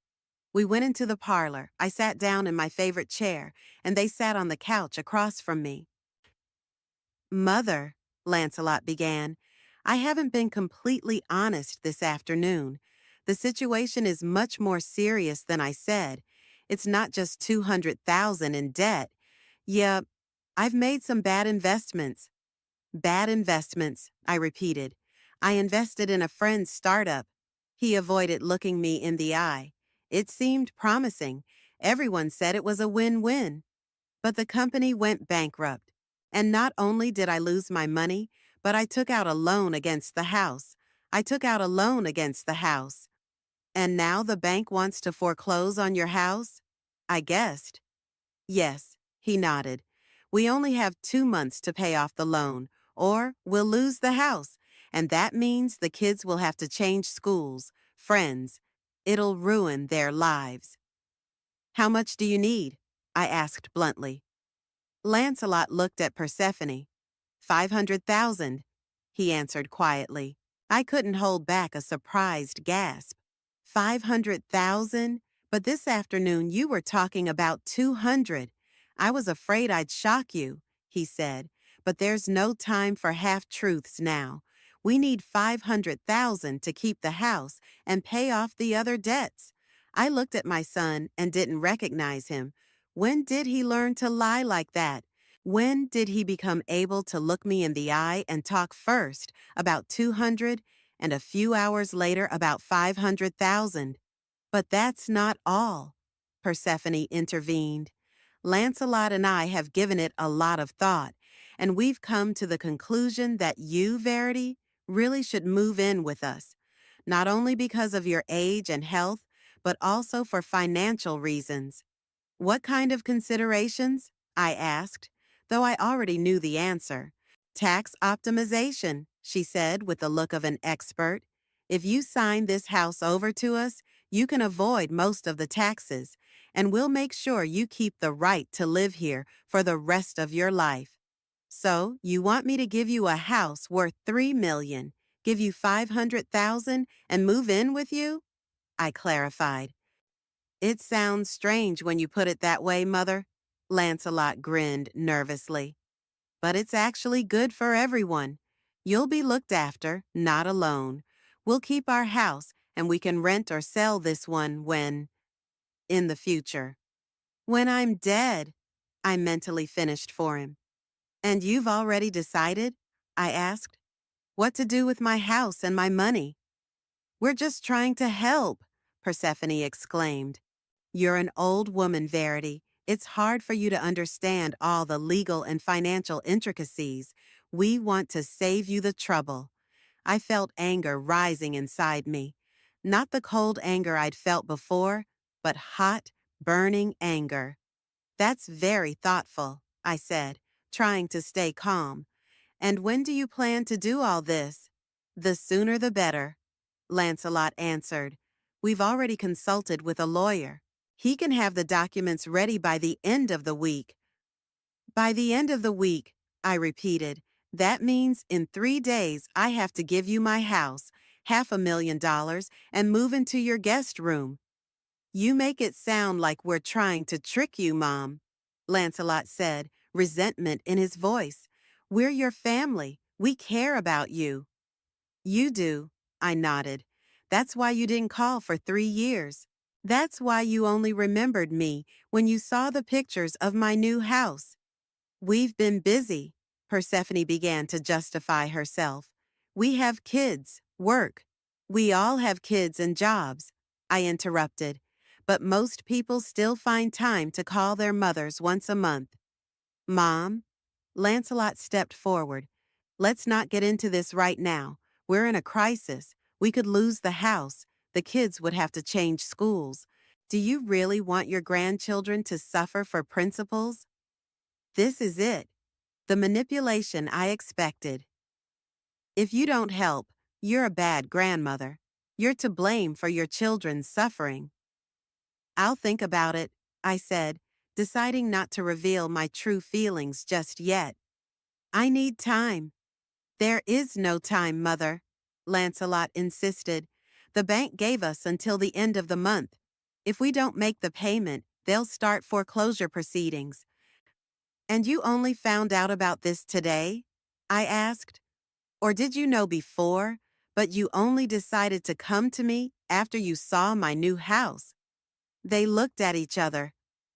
We went into the parlor. I sat down in my favorite chair, and they sat on the couch across from me. Mother, Lancelot began, I haven't been completely honest this afternoon. The situation is much more serious than I said. It's not just 200,000 in debt. Yeah, I've made some bad investments. Bad investments, I repeated. I invested in a friend's startup. He avoided looking me in the eye. It seemed promising. Everyone said it was a win-win. But the company went bankrupt. And not only did I lose my money, but I took out a loan against the house. I took out a loan against the house. And now the bank wants to foreclose on your house? I guessed. Yes, he nodded. We only have 2 months to pay off the loan, or we'll lose the house. And that means the kids will have to change schools, friends. It'll ruin their lives. How much do you need? I asked bluntly. Lancelot looked at Persephone. 500,000, he answered quietly. I couldn't hold back a surprised gasp. 500,000? But this afternoon you were talking about 200. I was afraid I'd shock you, he said, but there's no time for half-truths now. We need 500,000 to keep the house and pay off the other debts. I looked at my son and didn't recognize him. When did he learn to lie like that? When did he become able to look me in the eye and talk first about 200 and a few hours later about 500,000? But that's not all, Persephone intervened. Lancelot and I have given it a lot of thought, and we've come to the conclusion that you, Verity, really should move in with us, not only because of your age and health, but also for financial reasons. What kind of considerations? I asked, though I already knew the answer. Tax optimization, she said with the look of an expert. If you sign this house over to us, you can avoid most of the taxes, and we'll make sure you keep the right to live here for the rest of your life. So, you want me to give you a house worth $3 million, give you 500,000, and move in with you? I clarified. It sounds strange when you put it that way, Mother. Lancelot grinned nervously. But it's actually good for everyone. You'll be looked after, not alone. We'll keep our house, and we can rent or sell this one in the future. When I'm dead, I mentally finished for him. And you've already decided? I asked. What to do with my house and my money? We're just trying to help, Persephone exclaimed. You're an old woman, Verity. It's hard for you to understand all the legal and financial intricacies. We want to save you the trouble. I felt anger rising inside me. Not the cold anger I'd felt before, but hot, burning anger. That's very thoughtful, I said, trying to stay calm. And when do you plan to do all this? The sooner the better, Lancelot answered. We've already consulted with a lawyer. He can have the documents ready by the end of the week. By the end of the week, I repeated. That means in 3 days I have to give you my house, $500,000, and move into your guest room. You make it sound like we're trying to trick you, Mom, Lancelot said, resentment in his voice. We're your family. We care about you. You do, I nodded. That's why you didn't call for 3 years. That's why you only remembered me when you saw the pictures of my new house. We've been busy, Persephone began to justify herself. We have kids, work. We all have kids and jobs, I interrupted. But most people still find time to call their mothers once a month. Mom? Lancelot stepped forward. Let's not get into this right now. We're in a crisis. We could lose the house. The kids would have to change schools. Do you really want your grandchildren to suffer for principles? This is it. The manipulation I expected. If you don't help, you're a bad grandmother. You're to blame for your children's suffering. I'll think about it, I said, deciding not to reveal my true feelings just yet. I need time. There is no time, Mother, Lancelot insisted. The bank gave us until the end of the month. If we don't make the payment, they'll start foreclosure proceedings. And you only found out about this today? I asked. Or did you know before, but you only decided to come to me after you saw my new house? They looked at each other.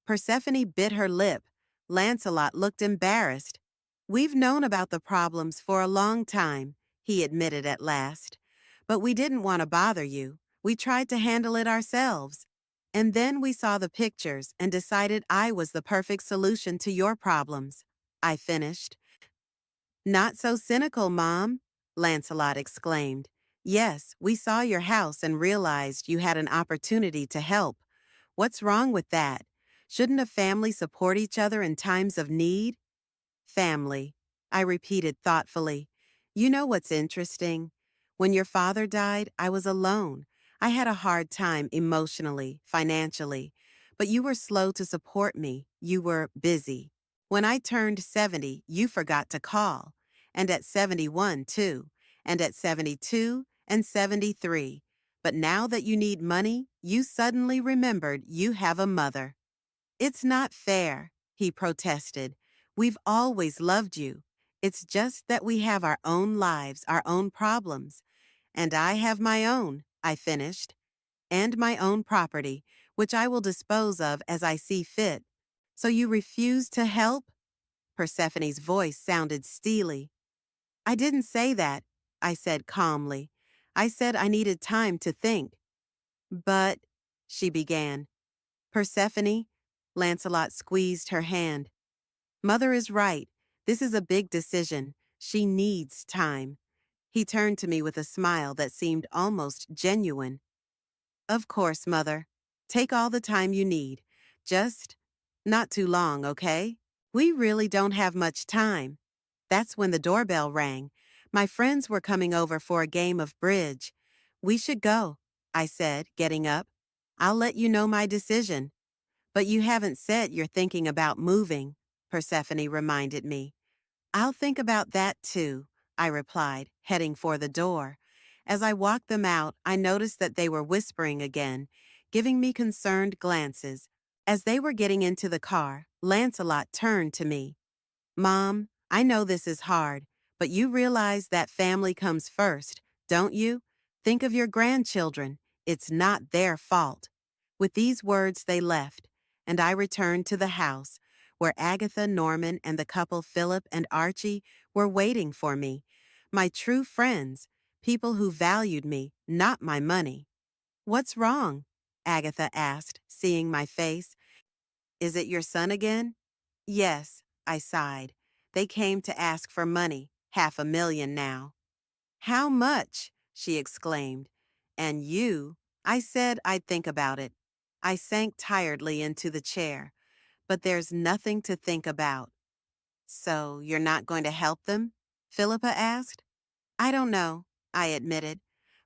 Persephone bit her lip. Lancelot looked embarrassed. We've known about the problems for a long time, he admitted at last. But we didn't want to bother you. We tried to handle it ourselves. And then we saw the pictures and decided I was the perfect solution to your problems. I finished. Not so cynical, Mom, Lancelot exclaimed. Yes, we saw your house and realized you had an opportunity to help. What's wrong with that? Shouldn't a family support each other in times of need? Family, I repeated thoughtfully. You know what's interesting? When your father died, I was alone. I had a hard time emotionally, financially. But you were slow to support me. You were busy. When I turned 70, you forgot to call. And at 71, too. And at 72 and 73. But now that you need money, you suddenly remembered you have a mother. It's not fair, he protested. We've always loved you. It's just that we have our own lives, our own problems. And I have my own, I finished. And my own property, which I will dispose of as I see fit. So you refuse to help? Persephone's voice sounded steely. I didn't say that, I said calmly. I said I needed time to think. But, she began. Persephone, Lancelot squeezed her hand. Mother is right. This is a big decision. She needs time. He turned to me with a smile that seemed almost genuine. Of course, Mother. Take all the time you need. Just not too long, okay? We really don't have much time. That's when the doorbell rang. My friends were coming over for a game of bridge. We should go, I said, getting up. I'll let you know my decision. But you haven't said you're thinking about moving, Persephone reminded me. I'll think about that too, I replied, heading for the door. As I walked them out, I noticed that they were whispering again, giving me concerned glances. As they were getting into the car, Lancelot turned to me. Mom, I know this is hard, but you realize that family comes first, don't you? Think of your grandchildren. It's not their fault. With these words, they left, and I returned to the house, where Agatha, Norman, and the couple Philip and Archie were waiting for me. My true friends, people who valued me, not my money. What's wrong? Agatha asked, seeing my face. Is it your son again? Yes, I sighed. They came to ask for money, $500,000 now. How much? She exclaimed. And you? I said I'd think about it. I sank tiredly into the chair. But there's nothing to think about. So you're not going to help them? Philippa asked. I don't know, I admitted.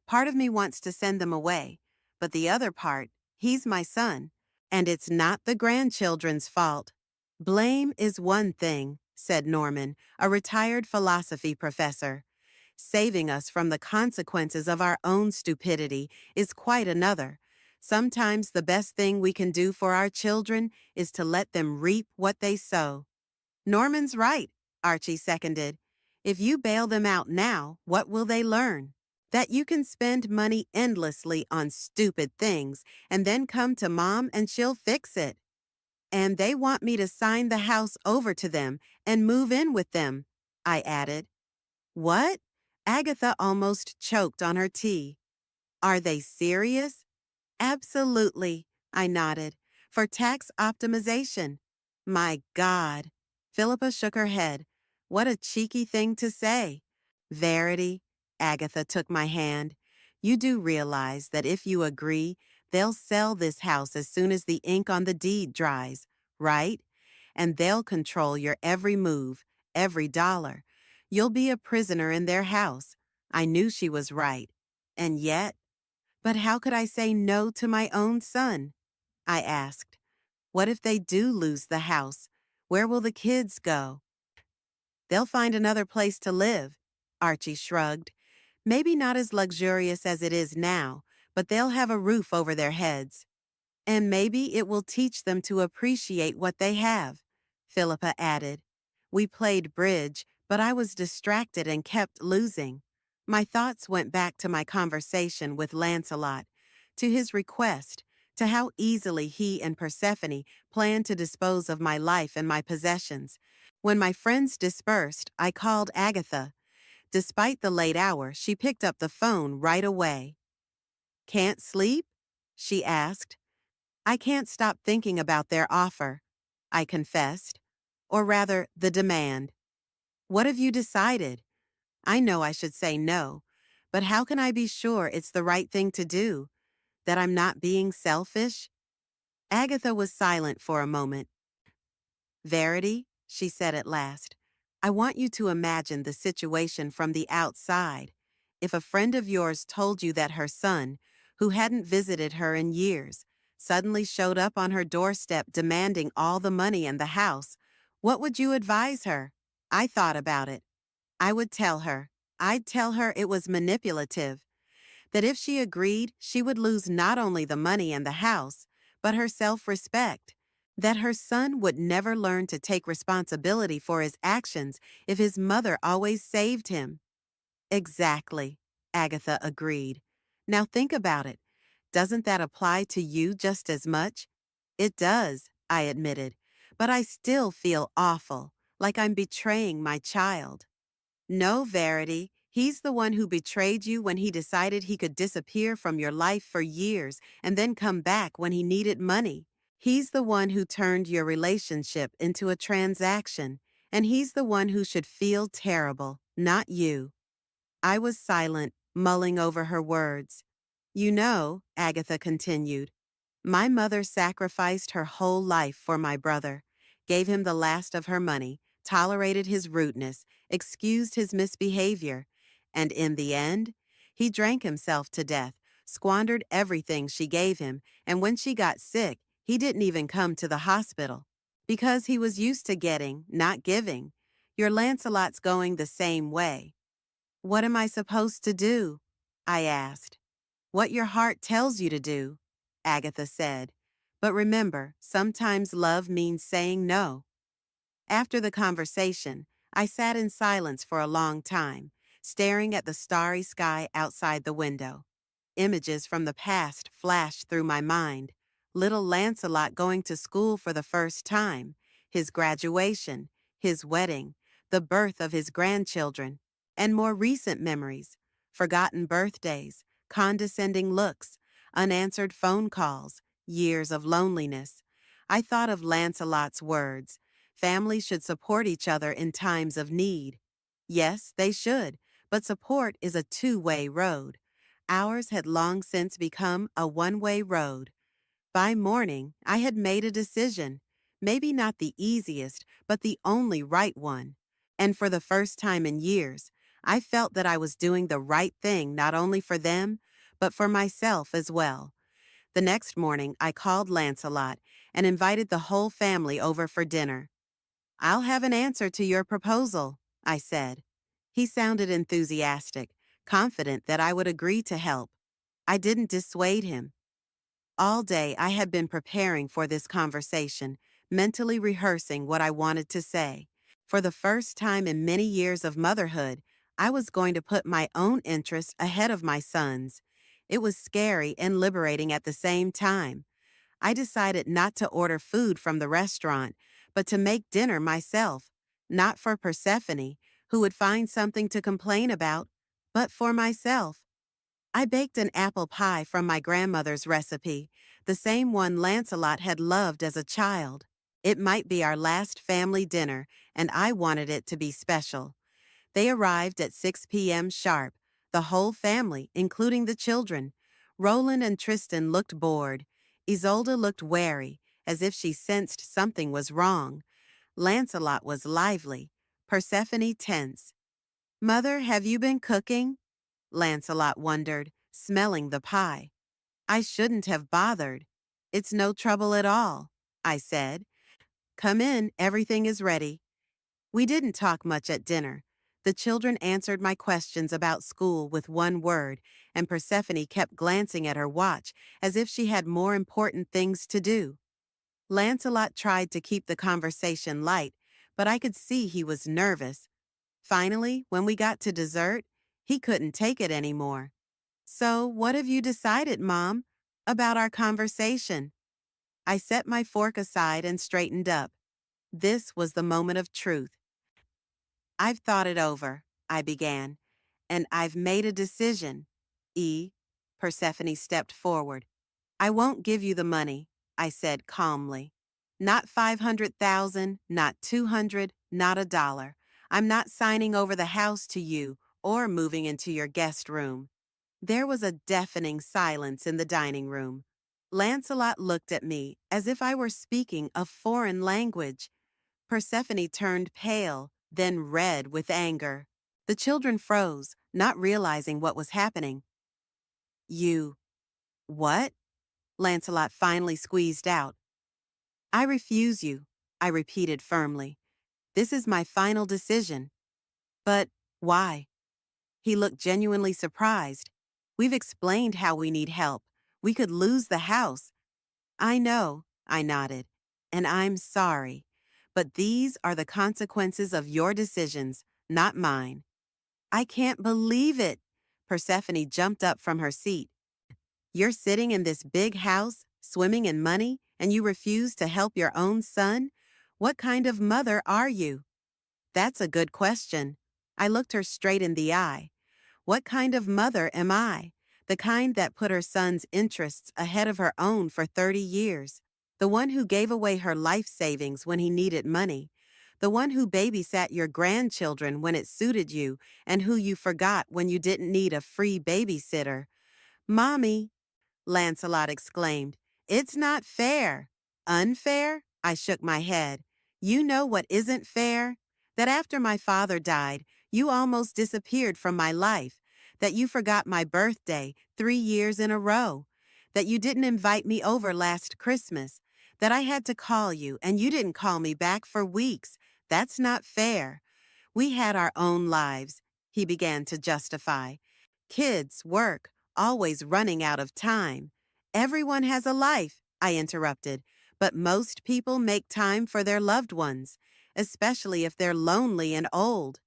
Part of me wants to send them away, but the other part, he's my son, and it's not the grandchildren's fault. Blame is one thing, said Norman, a retired philosophy professor. Saving us from the consequences of our own stupidity is quite another. Sometimes the best thing we can do for our children is to let them reap what they sow. Norman's right, Archie seconded. If you bail them out now, what will they learn? That you can spend money endlessly on stupid things and then come to Mom and she'll fix it. And they want me to sign the house over to them and move in with them, I added. What? Agatha almost choked on her tea. Are they serious? Absolutely, I nodded. For tax optimization. My God. Philippa shook her head. What a cheeky thing to say. Verity, Agatha took my hand. You do realize that if you agree, they'll sell this house as soon as the ink on the deed dries, right? And they'll control your every move, every dollar. You'll be a prisoner in their house. I knew she was right. And yet, but how could I say no to my own son? I asked. What if they do lose the house? Where will the kids go? They'll find another place to live, Archie shrugged. Maybe not as luxurious as it is now, but they'll have a roof over their heads. And maybe it will teach them to appreciate what they have, Philippa added. We played bridge, but I was distracted and kept losing. My thoughts went back to my conversation with Lancelot, to his request, to how easily he and Persephone planned to dispose of my life and my possessions. When my friends dispersed, I called Agatha. Despite the late hour, she picked up the phone right away. "Can't sleep?" she asked. "I can't stop thinking about their offer," I confessed. Or rather, the demand. "What have you decided?" I know I should say no, but how can I be sure it's the right thing to do? That I'm not being selfish? Agatha was silent for a moment. "Verity," she said at last, "I want you to imagine the situation from the outside. If a friend of yours told you that her son, who hadn't visited her in years, suddenly showed up on her doorstep demanding all the money in the house, what would you advise her?" I thought about it. I would tell her. I'd tell her it was manipulative, that if she agreed, she would lose not only the money and the house, but her self-respect, that her son would never learn to take responsibility for his actions if his mother always saved him. Exactly, Agatha agreed. Now think about it. Doesn't that apply to you just as much? It does, I admitted, but I still feel awful, like I'm betraying my child. No, Verity. He's the one who betrayed you when he decided he could disappear from your life for years and then come back when he needed money. He's the one who turned your relationship into a transaction, and he's the one who should feel terrible, not you. I was silent, mulling over her words. "You know," Agatha continued, "my mother sacrificed her whole life for my brother, gave him the last of her money, tolerated his rudeness, excused his misbehavior, and in the end, he drank himself to death, squandered everything she gave him, and when she got sick, he didn't even come to the hospital. Because he was used to getting, not giving. Your Lancelot's going the same way." "What am I supposed to do?" I asked. "What your heart tells you to do," Agatha said. "But remember, sometimes love means saying no." After the conversation, I sat in silence for a long time, staring at the starry sky outside the window. Images from the past flashed through my mind. Little Lancelot going to school for the first time, his graduation, his wedding, the birth of his grandchildren, and more recent memories, forgotten birthdays, condescending looks, unanswered phone calls, years of loneliness. I thought of Lancelot's words. Families should support each other in times of need. Yes, they should, but support is a two-way road. Ours had long since become a one-way road. By morning, I had made a decision. Maybe not the easiest, but the only right one. And for the first time in years, I felt that I was doing the right thing not only for them, but for myself as well. The next morning, I called Lancelot and invited the whole family over for dinner. "I'll have an answer to your proposal," I said. He sounded enthusiastic, confident that I would agree to help. I didn't dissuade him. All day I had been preparing for this conversation, mentally rehearsing what I wanted to say. For the first time in many years of motherhood, I was going to put my own interests ahead of my son's. It was scary and liberating at the same time. I decided not to order food from the restaurant, but to make dinner myself, not for Persephone, who would find something to complain about, but for myself. I baked an apple pie from my grandmother's recipe, the same one Lancelot had loved as a child. It might be our last family dinner, and I wanted it to be special. They arrived at 6 p.m. sharp, the whole family, including the children. Roland and Tristan looked bored. Isolde looked wary, as if she sensed something was wrong. Lancelot was lively, Persephone tense. "Mother, have you been cooking?" Lancelot wondered, smelling the pie. "I shouldn't have bothered." "It's no trouble at all," I said. "Come in, everything is ready." We didn't talk much at dinner. The children answered my questions about school with one word, and Persephone kept glancing at her watch as if she had more important things to do. Lancelot tried to keep the conversation light, but I could see he was nervous. Finally, when we got to dessert, he couldn't take it anymore. "So, what have you decided, Mom?" About our conversation. I set my fork aside and straightened up. This was the moment of truth. I've thought it over, I began, and I've made a decision. Persephone stepped forward. I won't give you the money, I said calmly. Not 500,000, not 200, not a dollar. I'm not signing over the house to you or moving into your guest room. There was a deafening silence in the dining room. Lancelot looked at me as if I were speaking a foreign language. Persephone turned pale, then red with anger. The children froze, not realizing what was happening. You, what? Lancelot finally squeezed out. I refuse you, I repeated firmly. This is my final decision. But why? He looked genuinely surprised. We've explained how we need help. We could lose the house. I know, I nodded, and I'm sorry. But these are the consequences of your decisions, not mine. I can't believe it. Persephone jumped up from her seat. You're sitting in this big house, swimming in money, and you refuse to help your own son? What kind of mother are you? That's a good question. I looked her straight in the eye. What kind of mother am I? The kind that put her son's interests ahead of her own for 30 years. The one who gave away her life savings when he needed money. The one who babysat your grandchildren when it suited you and who you forgot when you didn't need a free babysitter. Mommy, Lancelot exclaimed, it's not fair. Unfair? I shook my head. You know what isn't fair? That after my father died, you almost disappeared from my life. That you forgot my birthday 3 years in a row. That you didn't invite me over last Christmas. That I had to call you and you didn't call me back for weeks. That's not fair. We had our own lives, he began to justify. Kids, work, always running out of time. Everyone has a life, I interrupted, but most people make time for their loved ones, especially if they're lonely and old.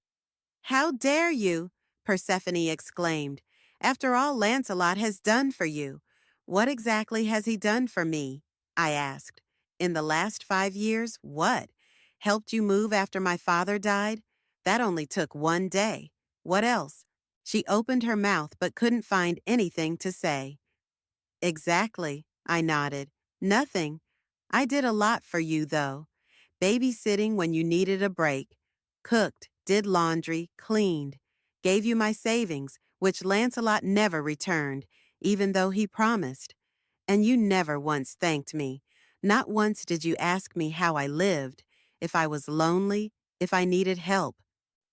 How dare you? Persephone exclaimed. After all Lancelot has done for you. What exactly has he done for me? I asked. In the last 5 years, what? Helped you move after my father died? That only took 1 day. What else? She opened her mouth but couldn't find anything to say. Exactly, I nodded. Nothing. I did a lot for you, though. Babysitting when you needed a break. Cooked, did laundry, cleaned. Gave you my savings, which Lancelot never returned, even though he promised. And you never once thanked me. Not once did you ask me how I lived, if I was lonely, if I needed help.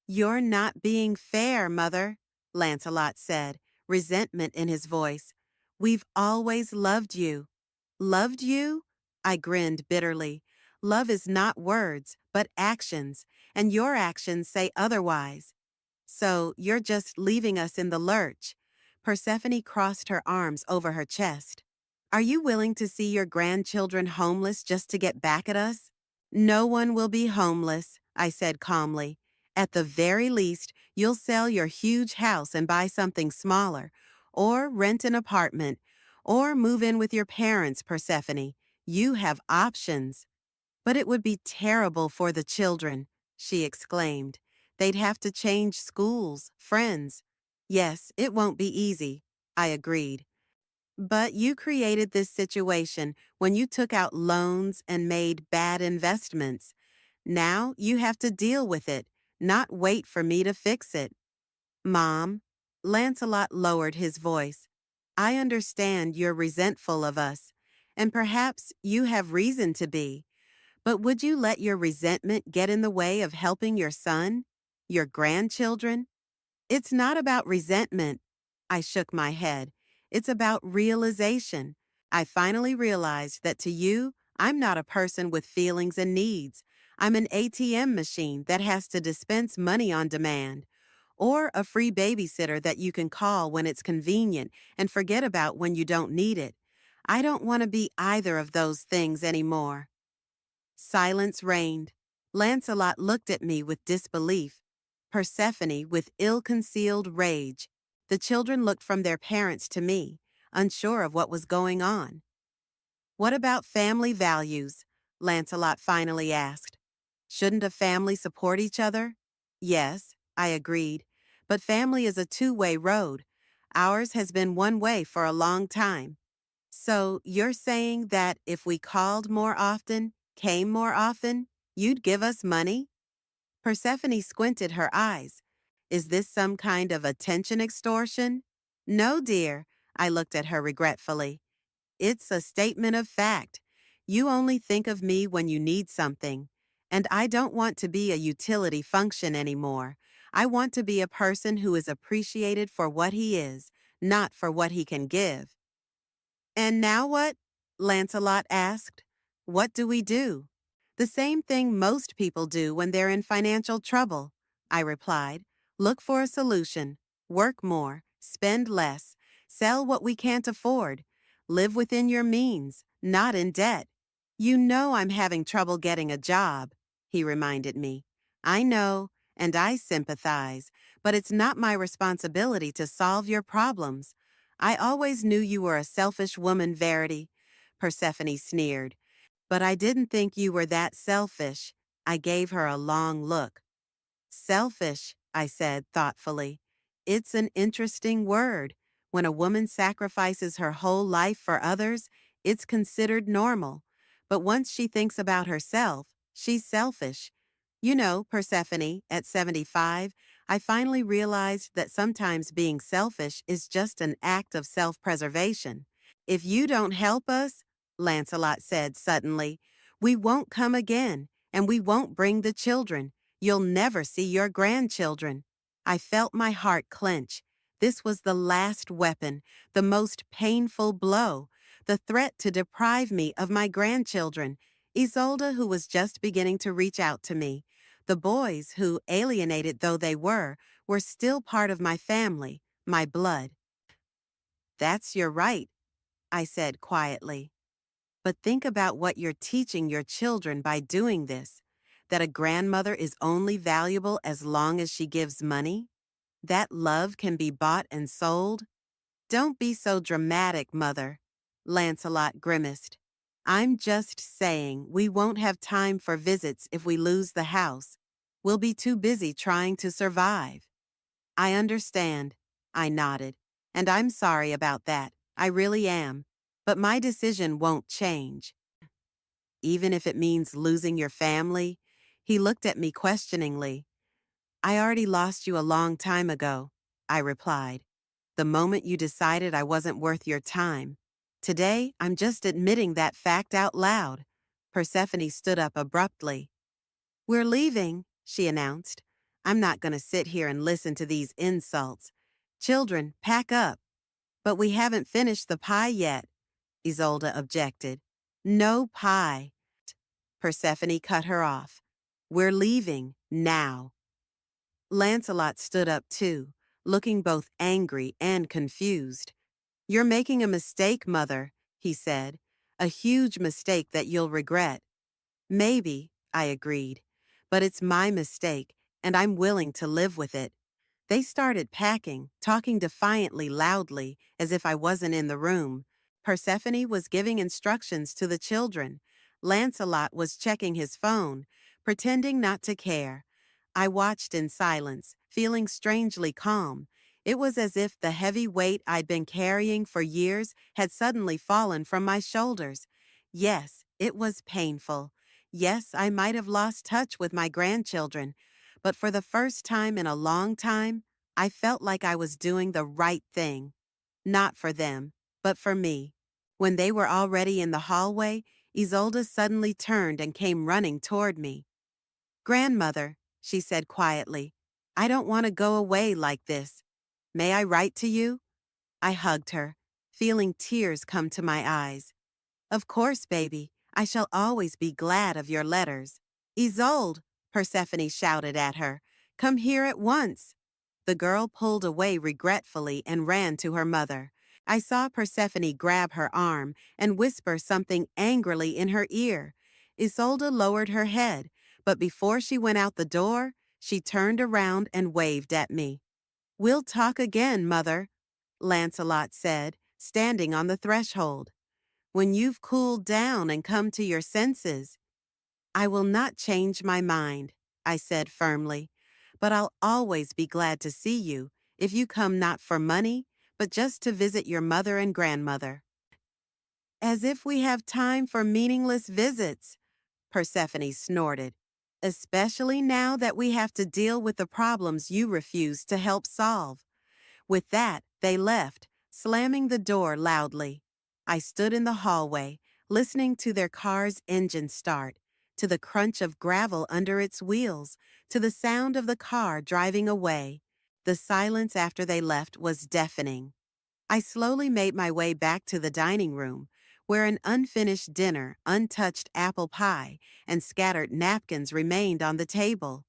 You're not being fair, Mother, Lancelot said, resentment in his voice. We've always loved you. Loved you? I grinned bitterly. Love is not words, but actions, and your actions say otherwise. So you're just leaving us in the lurch. Persephone crossed her arms over her chest. Are you willing to see your grandchildren homeless just to get back at us? No one will be homeless, I said calmly. At the very least, you'll sell your huge house and buy something smaller, or rent an apartment, or move in with your parents, Persephone. You have options. But it would be terrible for the children, she exclaimed. They'd have to change schools, friends. Yes, it won't be easy, I agreed. But you created this situation when you took out loans and made bad investments. Now you have to deal with it, not wait for me to fix it. Mom, Lancelot lowered his voice. I understand you're resentful of us, and perhaps you have reason to be. But would you let your resentment get in the way of helping your son, your grandchildren? It's not about resentment. I shook my head. It's about realization. I finally realized that to you, I'm not a person with feelings and needs. I'm an ATM machine that has to dispense money on demand, or a free babysitter that you can call when it's convenient and forget about when you don't need it. I don't want to be either of those things anymore. Silence reigned. Lancelot looked at me with disbelief. Persephone with ill-concealed rage. The children looked from their parents to me. unsure of what was going on. What about family values? Lancelot finally asked. Shouldn't a family support each other? Yes, I agreed. But family is a two-way road. Ours has been one way for a long time. So you're saying that if we called more often, came more often, you'd give us money? Persephone squinted her eyes. Is this some kind of attention extortion? No, dear, I looked at her regretfully. It's a statement of fact. You only think of me when you need something. And I don't want to be a utility function anymore. I want to be a person who is appreciated for what he is, not for what he can give. And now what? Lancelot asked. What do we do? The same thing most people do when they're in financial trouble, I replied. Look for a solution. Work more. Spend less. Sell what we can't afford. Live within your means, not in debt. You know I'm having trouble getting a job, he reminded me. I know, and I sympathize, but it's not my responsibility to solve your problems. I always knew you were a selfish woman, Verity, Persephone sneered. But I didn't think you were that selfish. I gave her a long look. Selfish, I said thoughtfully. It's an interesting word. When a woman sacrifices her whole life for others, it's considered normal. But once she thinks about herself, she's selfish. You know, Persephone, at 75, I finally realized that sometimes being selfish is just an act of self-preservation. If you don't help us, Lancelot said suddenly, we won't come again, and we won't bring the children. You'll never see your grandchildren. I felt my heart clench. This was the last weapon, the most painful blow, the threat to deprive me of my grandchildren, Isolde, who was just beginning to reach out to me. The boys, who, alienated though they were still part of my family, my blood. That's your right, I said quietly. But think about what you're teaching your children by doing this. That a grandmother is only valuable as long as she gives money? That love can be bought and sold? Don't be so dramatic, Mother, Lancelot grimaced. I'm just saying we won't have time for visits if we lose the house. We'll be too busy trying to survive. I understand, I nodded, and I'm sorry about that. I really am. But my decision won't change. Even if it means losing your family? He looked at me questioningly. I already lost you a long time ago, I replied. The moment you decided I wasn't worth your time. Today, I'm just admitting that fact out loud. Persephone stood up abruptly. We're leaving, she announced. I'm not going to sit here and listen to these insults. Children, pack up. But we haven't finished the pie yet, Isolde objected. No pie. Persephone cut her off. We're leaving, now. Lancelot stood up too, looking both angry and confused. You're making a mistake, Mother, he said. A huge mistake that you'll regret. Maybe, I agreed. But it's my mistake, and I'm willing to live with it. They started packing, talking defiantly loudly, as if I wasn't in the room. Persephone was giving instructions to the children. Lancelot was checking his phone, pretending not to care. I watched in silence, feeling strangely calm. It was as if the heavy weight I'd been carrying for years had suddenly fallen from my shoulders. Yes, it was painful. Yes, I might have lost touch with my grandchildren, but for the first time in a long time, I felt like I was doing the right thing. Not for them, but for me. When they were already in the hallway, Isolde suddenly turned and came running toward me. Grandmother, she said quietly, I don't want to go away like this. May I write to you? I hugged her, feeling tears come to my eyes. Of course, baby. I shall always be glad of your letters. Isolde, Persephone shouted at her. Come here at once. The girl pulled away regretfully and ran to her mother. I saw Persephone grab her arm and whisper something angrily in her ear. Isolde lowered her head, but before she went out the door, she turned around and waved at me. We'll talk again, Mother, Lancelot said, standing on the threshold. When you've cooled down and come to your senses, I will not change my mind, I said firmly, but I'll always be glad to see you if you come not for money, but just to visit your mother and grandmother. As if we have time for meaningless visits, Persephone snorted, especially now that we have to deal with the problems you refuse to help solve. With that, they left, slamming the door loudly. I stood in the hallway, listening to their car's engine start, to the crunch of gravel under its wheels, to the sound of the car driving away. The silence after they left was deafening. I slowly made my way back to the dining room, where an unfinished dinner, untouched apple pie, and scattered napkins remained on the table,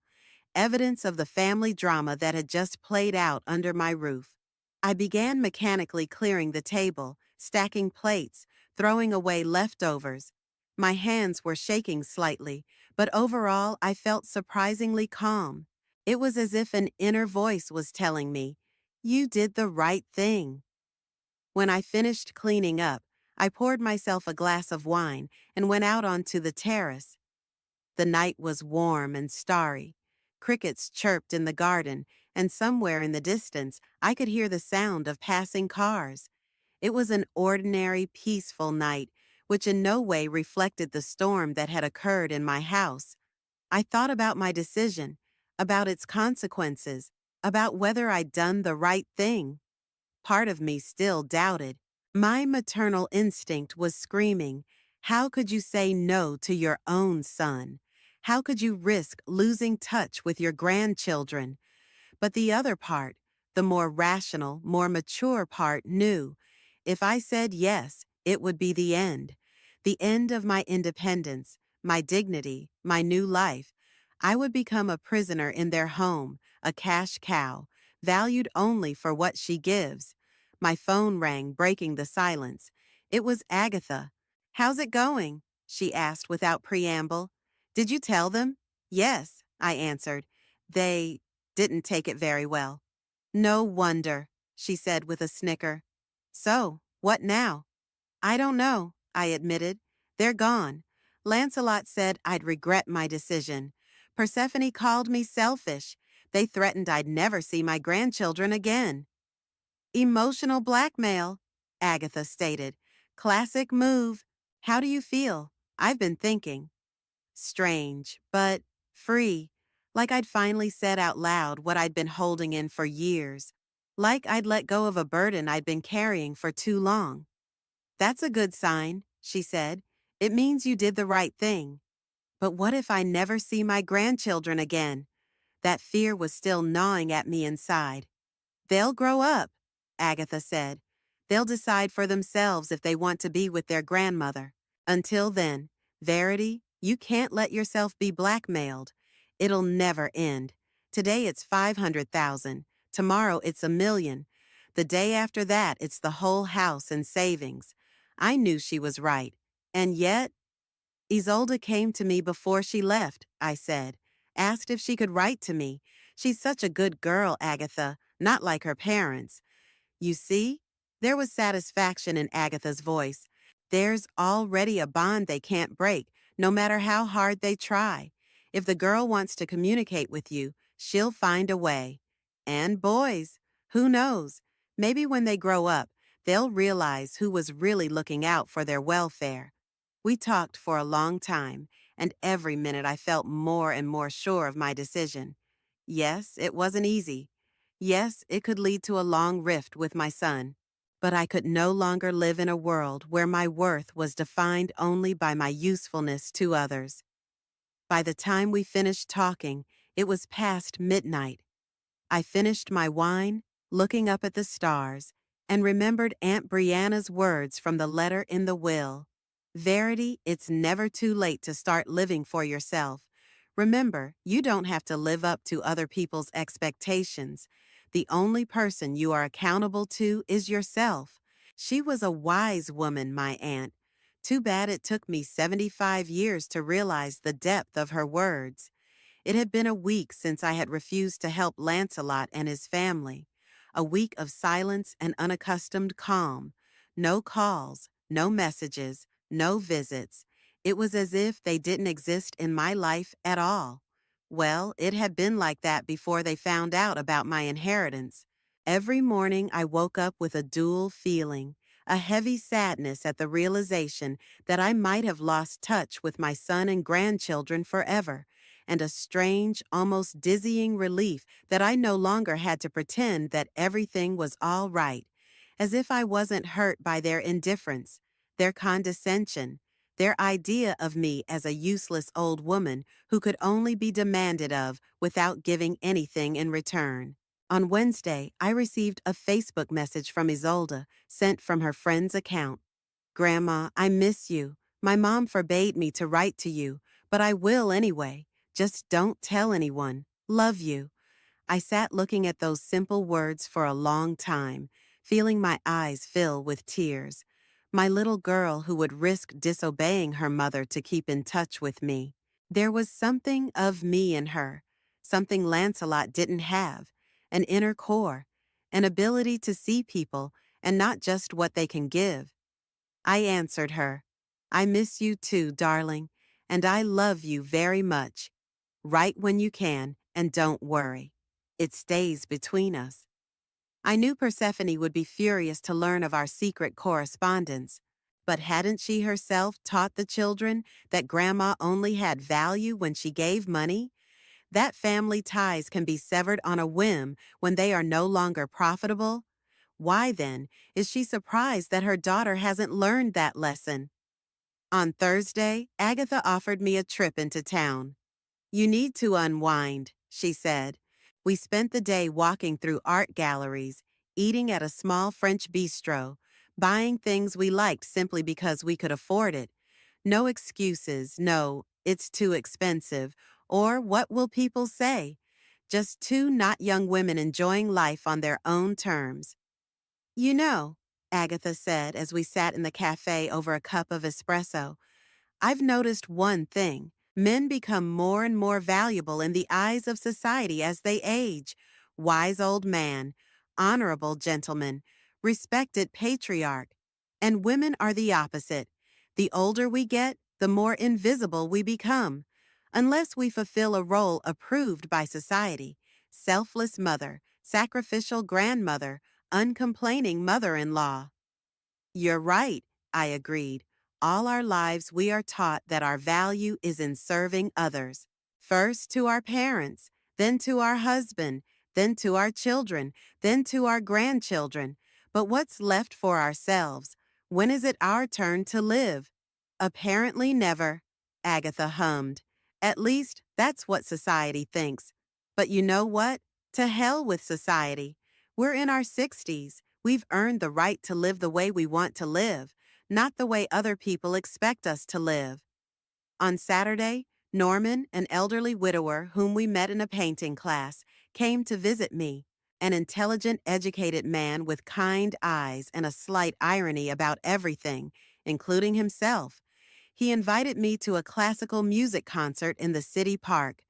evidence of the family drama that had just played out under my roof. I began mechanically clearing the table, stacking plates, throwing away leftovers. My hands were shaking slightly, but overall I felt surprisingly calm. It was as if an inner voice was telling me, "You did the right thing." When I finished cleaning up, I poured myself a glass of wine and went out onto the terrace. The night was warm and starry. Crickets chirped in the garden, and somewhere in the distance, I could hear the sound of passing cars. It was an ordinary, peaceful night, which in no way reflected the storm that had occurred in my house. I thought about my decision, about its consequences, about whether I'd done the right thing. Part of me still doubted. My maternal instinct was screaming, "How could you say no to your own son? How could you risk losing touch with your grandchildren?" But the other part, the more rational, more mature part, knew if I said yes, it would be the end of my independence, my dignity, my new life. I would become a prisoner in their home, a cash cow, valued only for what she gives. My phone rang, breaking the silence. It was Agatha. "How's it going?" she asked without preamble. "Did you tell them?" "Yes," I answered. "They didn't take it very well." "No wonder," she said with a snicker. "So, what now?" "I don't know," I admitted. "They're gone. Lancelot said I'd regret my decision. Persephone called me selfish. They threatened I'd never see my grandchildren again." "Emotional blackmail," Agatha stated. "Classic move. How do you feel?" "I've been thinking." Strange, but free. Like I'd finally said out loud what I'd been holding in for years. Like I'd let go of a burden I'd been carrying for too long. "That's a good sign," she said. "It means you did the right thing." But what if I never see my grandchildren again? That fear was still gnawing at me inside. "They'll grow up," Agatha said. "They'll decide for themselves if they want to be with their grandmother. Until then, Verity, you can't let yourself be blackmailed. It'll never end. Today it's 500,000. Tomorrow it's 1 million. The day after that it's the whole house and savings." I knew she was right. And yet, "Isolde came to me before she left," I said. "Asked if she could write to me. She's such a good girl, Agatha, not like her parents." "You see?" There was satisfaction in Agatha's voice. "There's already a bond they can't break, no matter how hard they try. If the girl wants to communicate with you, she'll find a way. And boys, who knows? Maybe when they grow up, they'll realize who was really looking out for their welfare." We talked for a long time, and every minute I felt more and more sure of my decision. Yes, it wasn't easy. Yes, it could lead to a long rift with my son. But I could no longer live in a world where my worth was defined only by my usefulness to others. By the time we finished talking, it was past midnight. I finished my wine, looking up at the stars, and remembered Aunt Brianna's words from the letter in the will. "Verity, it's never too late to start living for yourself. Remember, you don't have to live up to other people's expectations. The only person you are accountable to is yourself." She was a wise woman, my aunt. Too bad it took me 75 years to realize the depth of her words. It had been a week since I had refused to help Lancelot and his family. A week of silence and unaccustomed calm. No calls, no messages, no visits. It was as if they didn't exist in my life at all. Well, it had been like that before they found out about my inheritance. Every morning I woke up with a dual feeling, a heavy sadness at the realization that I might have lost touch with my son and grandchildren forever, and a strange, almost dizzying relief that I no longer had to pretend that everything was all right, as if I wasn't hurt by their indifference, their condescension, their idea of me as a useless old woman who could only be demanded of without giving anything in return. On Wednesday, I received a Facebook message from Isolde, sent from her friend's account. Grandma, I miss you. My mom forbade me to write to you, but I will anyway. Just don't tell anyone. Love you. I sat looking at those simple words for a long time, feeling my eyes fill with tears. My little girl who would risk disobeying her mother to keep in touch with me. There was something of me in her, something Lancelot didn't have, an inner core, an ability to see people and not just what they can give. I answered her, I miss you too, darling, and I love you very much. Write when you can, and don't worry. It stays between us. I knew Persephone would be furious to learn of our secret correspondence, but hadn't she herself taught the children that Grandma only had value when she gave money? That family ties can be severed on a whim when they are no longer profitable? Why, then, is she surprised that her daughter hasn't learned that lesson? On Thursday, Agatha offered me a trip into town. You need to unwind, she said. We spent the day walking through art galleries, eating at a small French bistro, buying things we liked simply because we could afford it. No excuses, no, it's too expensive, or what will people say? Just two not young women enjoying life on their own terms. You know, Agatha said as we sat in the cafe over a cup of espresso, I've noticed one thing. Men become more and more valuable in the eyes of society as they age. Wise old man, honorable gentleman, respected patriarch. And women are the opposite. The older we get, the more invisible we become. Unless we fulfill a role approved by society. Selfless mother, sacrificial grandmother, uncomplaining mother-in-law. You're right, I agreed. All our lives we are taught that our value is in serving others. First to our parents, then to our husband, then to our children, then to our grandchildren. But what's left for ourselves? When is it our turn to live? Apparently never, Agatha hummed. At least that's what society thinks. But you know what? To hell with society. We're in our 60s. We've earned the right to live the way we want to live, not the way other people expect us to live. On Saturday, Norman, an elderly widower whom we met in a painting class, came to visit me, an intelligent, educated man with kind eyes and a slight irony about everything, including himself. He invited me to a classical music concert in the city park.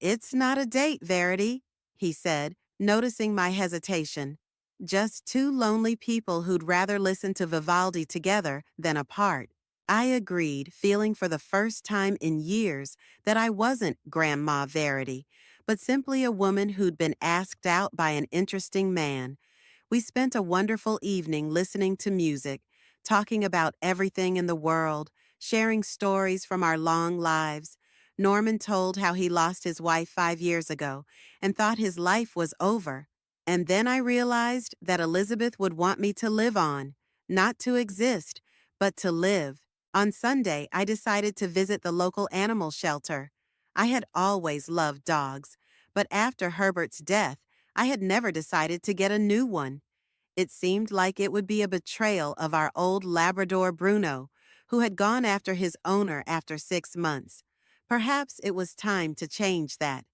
It's not a date, Verity, he said, noticing my hesitation. Just two lonely people who'd rather listen to Vivaldi together than apart. I agreed, feeling for the first time in years that I wasn't Grandma Verity, but simply a woman who'd been asked out by an interesting man. We spent a wonderful evening listening to music, talking about everything in the world, sharing stories from our long lives. Norman told how he lost his wife 5 years ago and thought his life was over. And then I realized that Elizabeth would want me to live on, not to exist, but to live. On Sunday, I decided to visit the local animal shelter. I had always loved dogs, but after Herbert's death, I had never decided to get a new one. It seemed like it would be a betrayal of our old Labrador Bruno, who had gone after his owner after 6 months. Perhaps it was time to change that.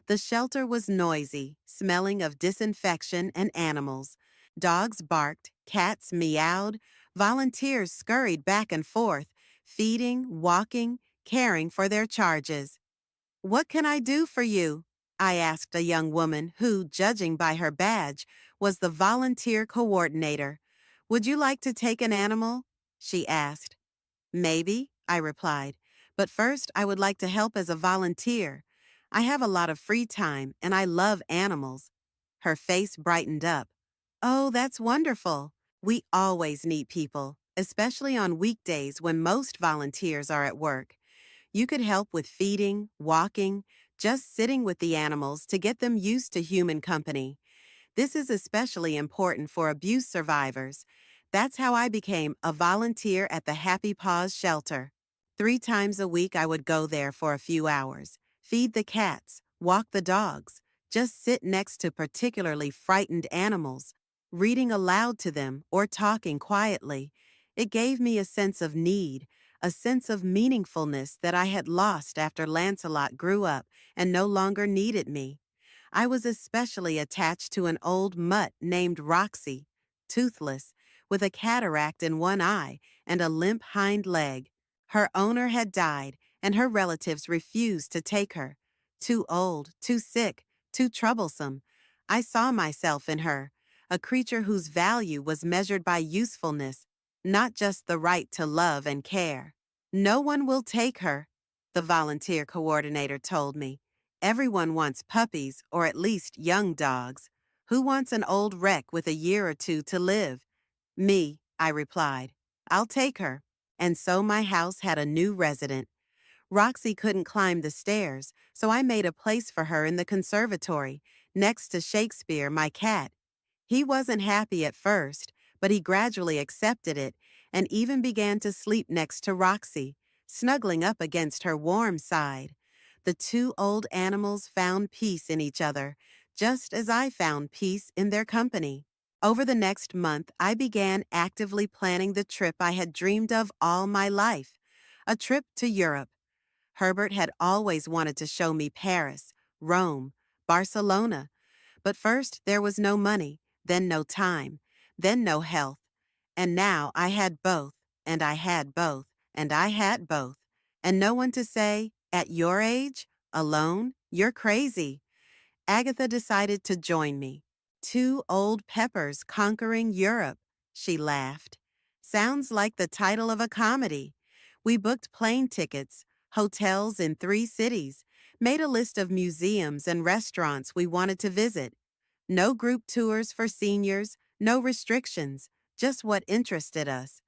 The shelter was noisy, smelling of disinfection and animals. Dogs barked, cats meowed, volunteers scurried back and forth, feeding, walking, caring for their charges. What can I do for you? I asked a young woman who, judging by her badge, was the volunteer coordinator. Would you like to take an animal? She asked. Maybe, I replied. But first, I would like to help as a volunteer. I have a lot of free time and I love animals. Her face brightened up. Oh, that's wonderful. We always need people, especially on weekdays when most volunteers are at work. You could help with feeding, walking, just sitting with the animals to get them used to human company. This is especially important for abuse survivors. That's how I became a volunteer at the Happy Paws shelter. 3 times a week, I would go there for a few hours, feed the cats, walk the dogs, just sit next to particularly frightened animals, reading aloud to them or talking quietly. It gave me a sense of need, a sense of meaningfulness that I had lost after Lancelot grew up and no longer needed me. I was especially attached to an old mutt named Roxy, toothless, with a cataract in one eye and a limp hind leg. Her owner had died, and her relatives refused to take her. Too old, too sick, too troublesome. I saw myself in her, a creature whose value was measured by usefulness, not just the right to love and care. No one will take her, the volunteer coordinator told me. Everyone wants puppies, or at least young dogs. Who wants an old wreck with a year or two to live? Me, I replied. I'll take her. And so my house had a new resident. Roxy couldn't climb the stairs, so I made a place for her in the conservatory, next to Shakespeare, my cat. He wasn't happy at first, but he gradually accepted it and even began to sleep next to Roxy, snuggling up against her warm side. The two old animals found peace in each other, just as I found peace in their company. Over the next month, I began actively planning the trip I had dreamed of all my life, a trip to Europe. Herbert had always wanted to show me Paris, Rome, Barcelona. But first there was no money, then no time, then no health. And now I had both, and I had both, and I had both. And no one to say, at your age, alone, you're crazy. Agatha decided to join me. Two old peppers conquering Europe, she laughed. Sounds like the title of a comedy. We booked plane tickets, hotels in 3 cities, made a list of museums and restaurants we wanted to visit. No group tours for seniors, no restrictions, just what interested us.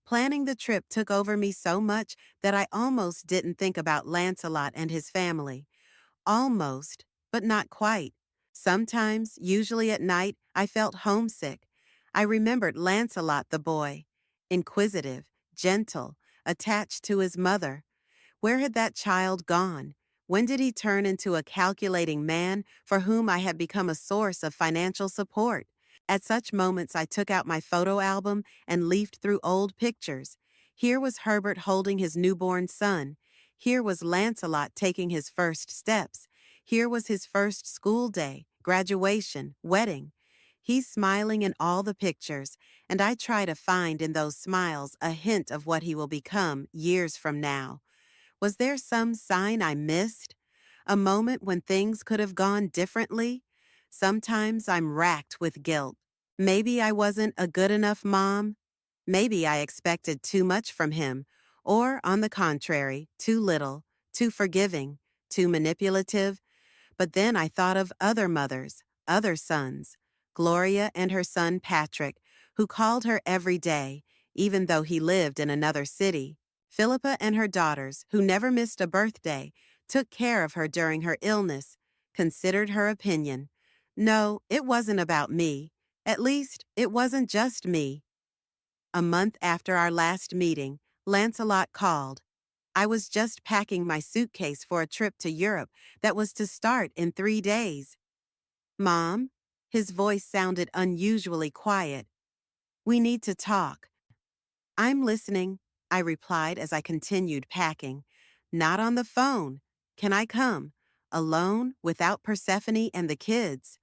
Planning the trip took over me so much that I almost didn't think about Lancelot and his family. Almost, but not quite. Sometimes, usually at night, I felt homesick. I remembered Lancelot the boy, inquisitive, gentle, attached to his mother. Where had that child gone? When did he turn into a calculating man for whom I had become a source of financial support? At such moments, I took out my photo album and leafed through old pictures. Here was Herbert holding his newborn son. Here was Lancelot taking his first steps. Here was his first school day, graduation, wedding. He's smiling in all the pictures, and I try to find in those smiles a hint of what he will become years from now. Was there some sign I missed? A moment when things could have gone differently? Sometimes I'm racked with guilt. Maybe I wasn't a good enough mom. Maybe I expected too much from him, or, on the contrary, too little, too forgiving, too manipulative. But then I thought of other mothers, other sons. Gloria and her son Patrick, who called her every day, even though he lived in another city. Philippa and her daughters, who never missed a birthday, took care of her during her illness, considered her opinion. No, it wasn't about me. At least, it wasn't just me. A month after our last meeting, Lancelot called. I was just packing my suitcase for a trip to Europe that was to start in 3 days. Mom? His voice sounded unusually quiet. We need to talk. I'm listening, I replied as I continued packing. Not on the phone. Can I come? Alone, without Persephone and the kids?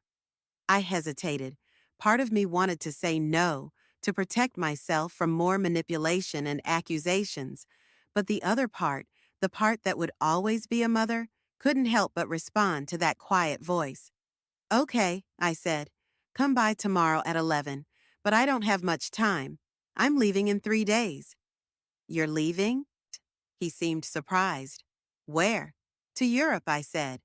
I hesitated. Part of me wanted to say no, to protect myself from more manipulation and accusations. But the other part, the part that would always be a mother, couldn't help but respond to that quiet voice. Okay, I said. Come by tomorrow at 11. But I don't have much time. I'm leaving in 3 days. You're leaving? He seemed surprised. Where? To Europe, I said.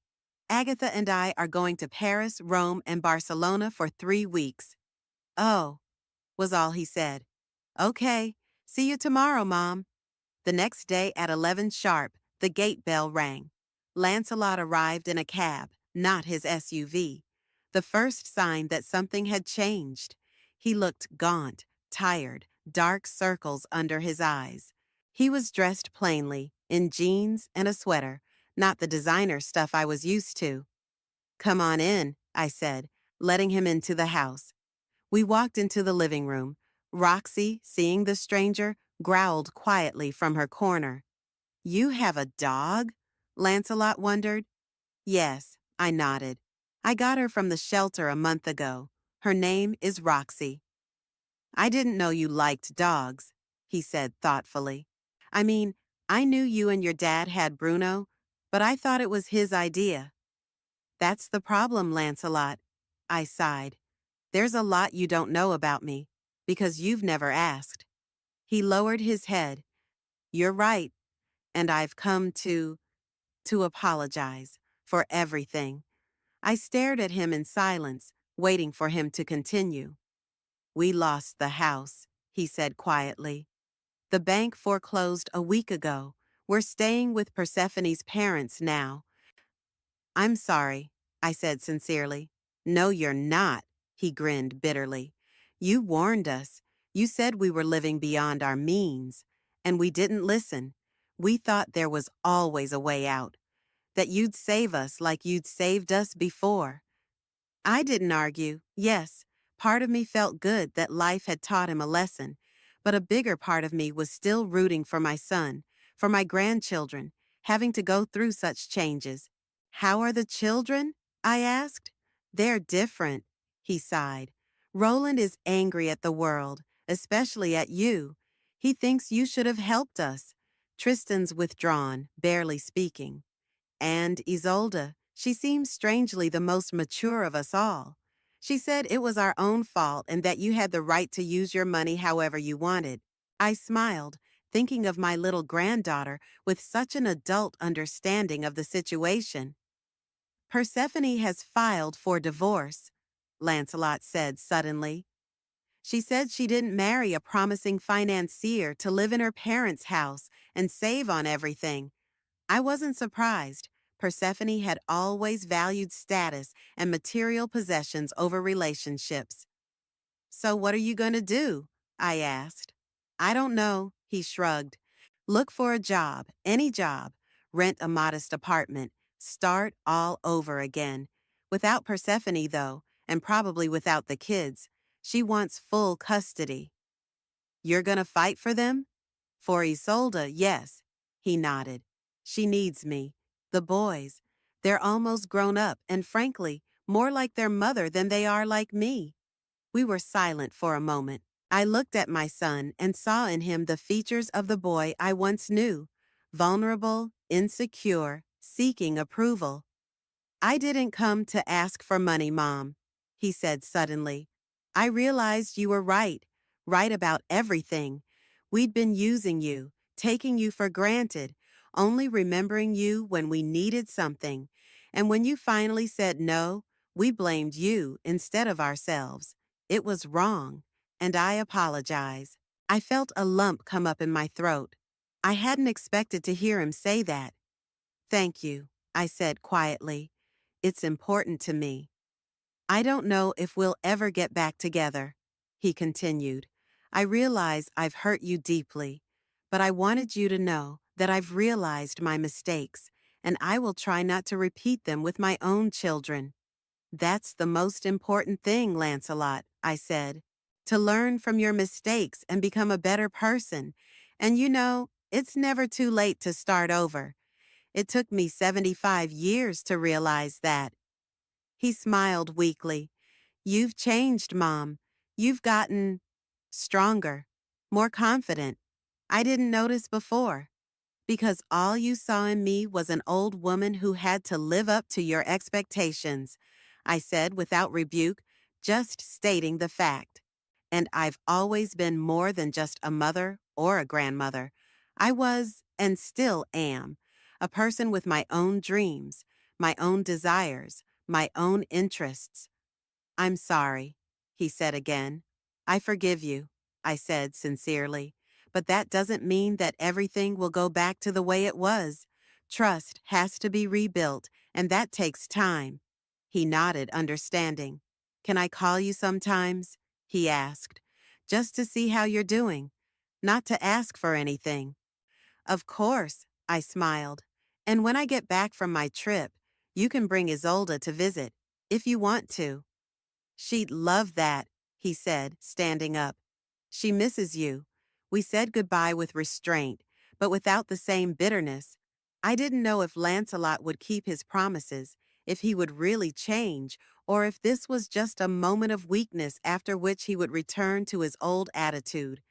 Agatha and I are going to Paris, Rome, and Barcelona for 3 weeks. Oh, was all he said. Okay, see you tomorrow, Mom. The next day at 11 sharp, the gate bell rang. Lancelot arrived in a cab, not his SUV. The first sign that something had changed. He looked gaunt, tired, dark circles under his eyes. He was dressed plainly, in jeans and a sweater, not the designer stuff I was used to. Come on in, I said, letting him into the house. We walked into the living room. Roxy, seeing the stranger, growled quietly from her corner. You have a dog? Lancelot wondered. Yes, I nodded. I got her from the shelter a month ago. Her name is Roxy. I didn't know you liked dogs, he said thoughtfully. I mean, I knew you and your dad had Bruno, but I thought it was his idea. That's the problem, Lancelot. I sighed. There's a lot you don't know about me, because you've never asked. He lowered his head. You're right, and I've come to apologize for everything. I stared at him in silence, waiting for him to continue. We lost the house, he said quietly. The bank foreclosed a week ago. We're staying with Persephone's parents now. I'm sorry, I said sincerely. No, you're not, he grinned bitterly. You warned us. You said we were living beyond our means, and we didn't listen. We thought there was always a way out, that you'd save us like you'd saved us before. I didn't argue. Yes, part of me felt good that life had taught him a lesson, but a bigger part of me was still rooting for my son, for my grandchildren, having to go through such changes. How are the children? I asked. They're different, he sighed. Roland is angry at the world, especially at you. He thinks you should have helped us. Tristan's withdrawn, barely speaking. And Isolde, she seems strangely the most mature of us all. She said it was our own fault and that you had the right to use your money however you wanted. I smiled, thinking of my little granddaughter with such an adult understanding of the situation. Persephone has filed for divorce, Lancelot said suddenly. She said she didn't marry a promising financier to live in her parents' house and save on everything. I wasn't surprised. Persephone had always valued status and material possessions over relationships. So what are you going to do? I asked. I don't know, he shrugged. Look for a job, any job. Rent a modest apartment. Start all over again. Without Persephone, though, and probably without the kids. She wants full custody. You're going to fight for them? For Isolde, yes. He nodded. She needs me. The boys. They're almost grown up and, frankly, more like their mother than they are like me. We were silent for a moment. I looked at my son and saw in him the features of the boy I once knew. Vulnerable, insecure, seeking approval. I didn't come to ask for money, Mom, he said suddenly. I realized you were right, right about everything. We'd been using you, taking you for granted, only remembering you when we needed something. And when you finally said no, we blamed you instead of ourselves. It was wrong, and I apologize. I felt a lump come up in my throat. I hadn't expected to hear him say that. Thank you, I said quietly. It's important to me. I don't know if we'll ever get back together, he continued. I realize I've hurt you deeply, but I wanted you to know that I've realized my mistakes, and I will try not to repeat them with my own children. That's the most important thing, Lancelot, I said. To learn from your mistakes and become a better person. And you know, it's never too late to start over. It took me 75 years to realize that. He smiled weakly. You've changed, Mom. You've gotten stronger, more confident. I didn't notice before. Because all you saw in me was an old woman who had to live up to your expectations, I said without rebuke, just stating the fact. And I've always been more than just a mother or a grandmother. I was, and still am, a person with my own dreams, my own desires, my own interests. I'm sorry, he said again. I forgive you, I said sincerely. But that doesn't mean that everything will go back to the way it was. Trust has to be rebuilt, and that takes time. He nodded, understanding. Can I call you sometimes? He asked. Just to see how you're doing. Not to ask for anything. Of course, I smiled. And when I get back from my trip, you can bring Isolde to visit, if you want to. She'd love that, he said, standing up. She misses you. We said goodbye with restraint, but without the same bitterness. I didn't know if Lancelot would keep his promises, if he would really change, or if this was just a moment of weakness after which he would return to his old attitude.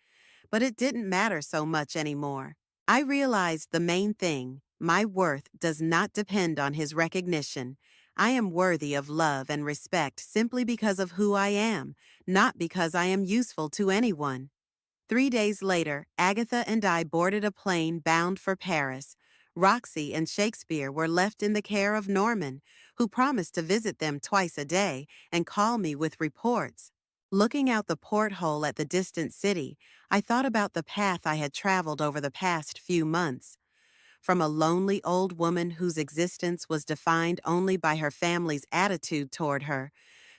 But it didn't matter so much anymore. I realized the main thing: my worth does not depend on his recognition. I am worthy of love and respect simply because of who I am, not because I am useful to anyone. 3 days later, Agatha and I boarded a plane bound for Paris. Roxy and Shakespeare were left in the care of Norman, who promised to visit them twice a day and call me with reports. Looking out the porthole at the distant city, I thought about the path I had traveled over the past few months. From a lonely old woman whose existence was defined only by her family's attitude toward her,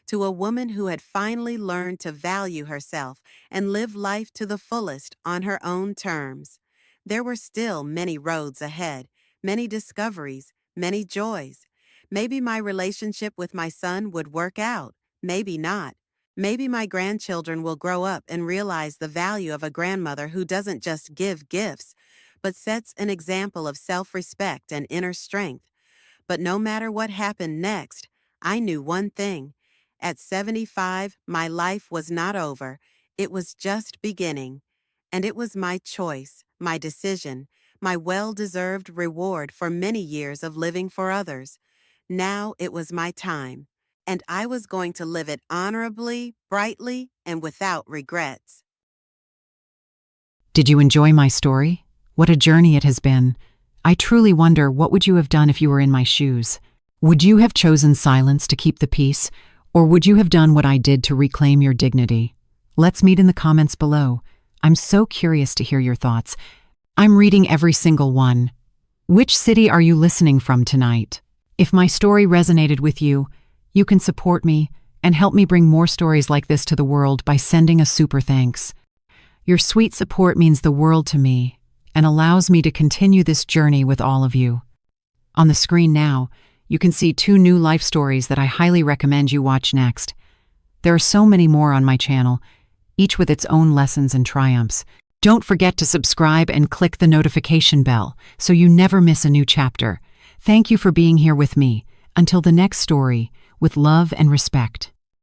to a woman who had finally learned to value herself and live life to the fullest on her own terms. There were still many roads ahead, many discoveries, many joys. Maybe my relationship with my son would work out, maybe not. Maybe my grandchildren will grow up and realize the value of a grandmother who doesn't just give gifts, but sets an example of self-respect and inner strength. But no matter what happened next, I knew one thing. At 75, my life was not over. It was just beginning. And it was my choice, my decision, my well-deserved reward for many years of living for others. Now it was my time. And I was going to live it honorably, brightly, and without regrets. Did you enjoy my story? What a journey it has been. I truly wonder, what would you have done if you were in my shoes? Would you have chosen silence to keep the peace, or would you have done what I did to reclaim your dignity? Let's meet in the comments below. I'm so curious to hear your thoughts. I'm reading every single one. Which city are you listening from tonight? If my story resonated with you, you can support me and help me bring more stories like this to the world by sending a super thanks. Your sweet support means the world to me and allows me to continue this journey with all of you. On the screen now, you can see 2 new life stories that I highly recommend you watch next. There are so many more on my channel, each with its own lessons and triumphs. Don't forget to subscribe and click the notification bell so you never miss a new chapter. Thank you for being here with me. Until the next story, with love and respect.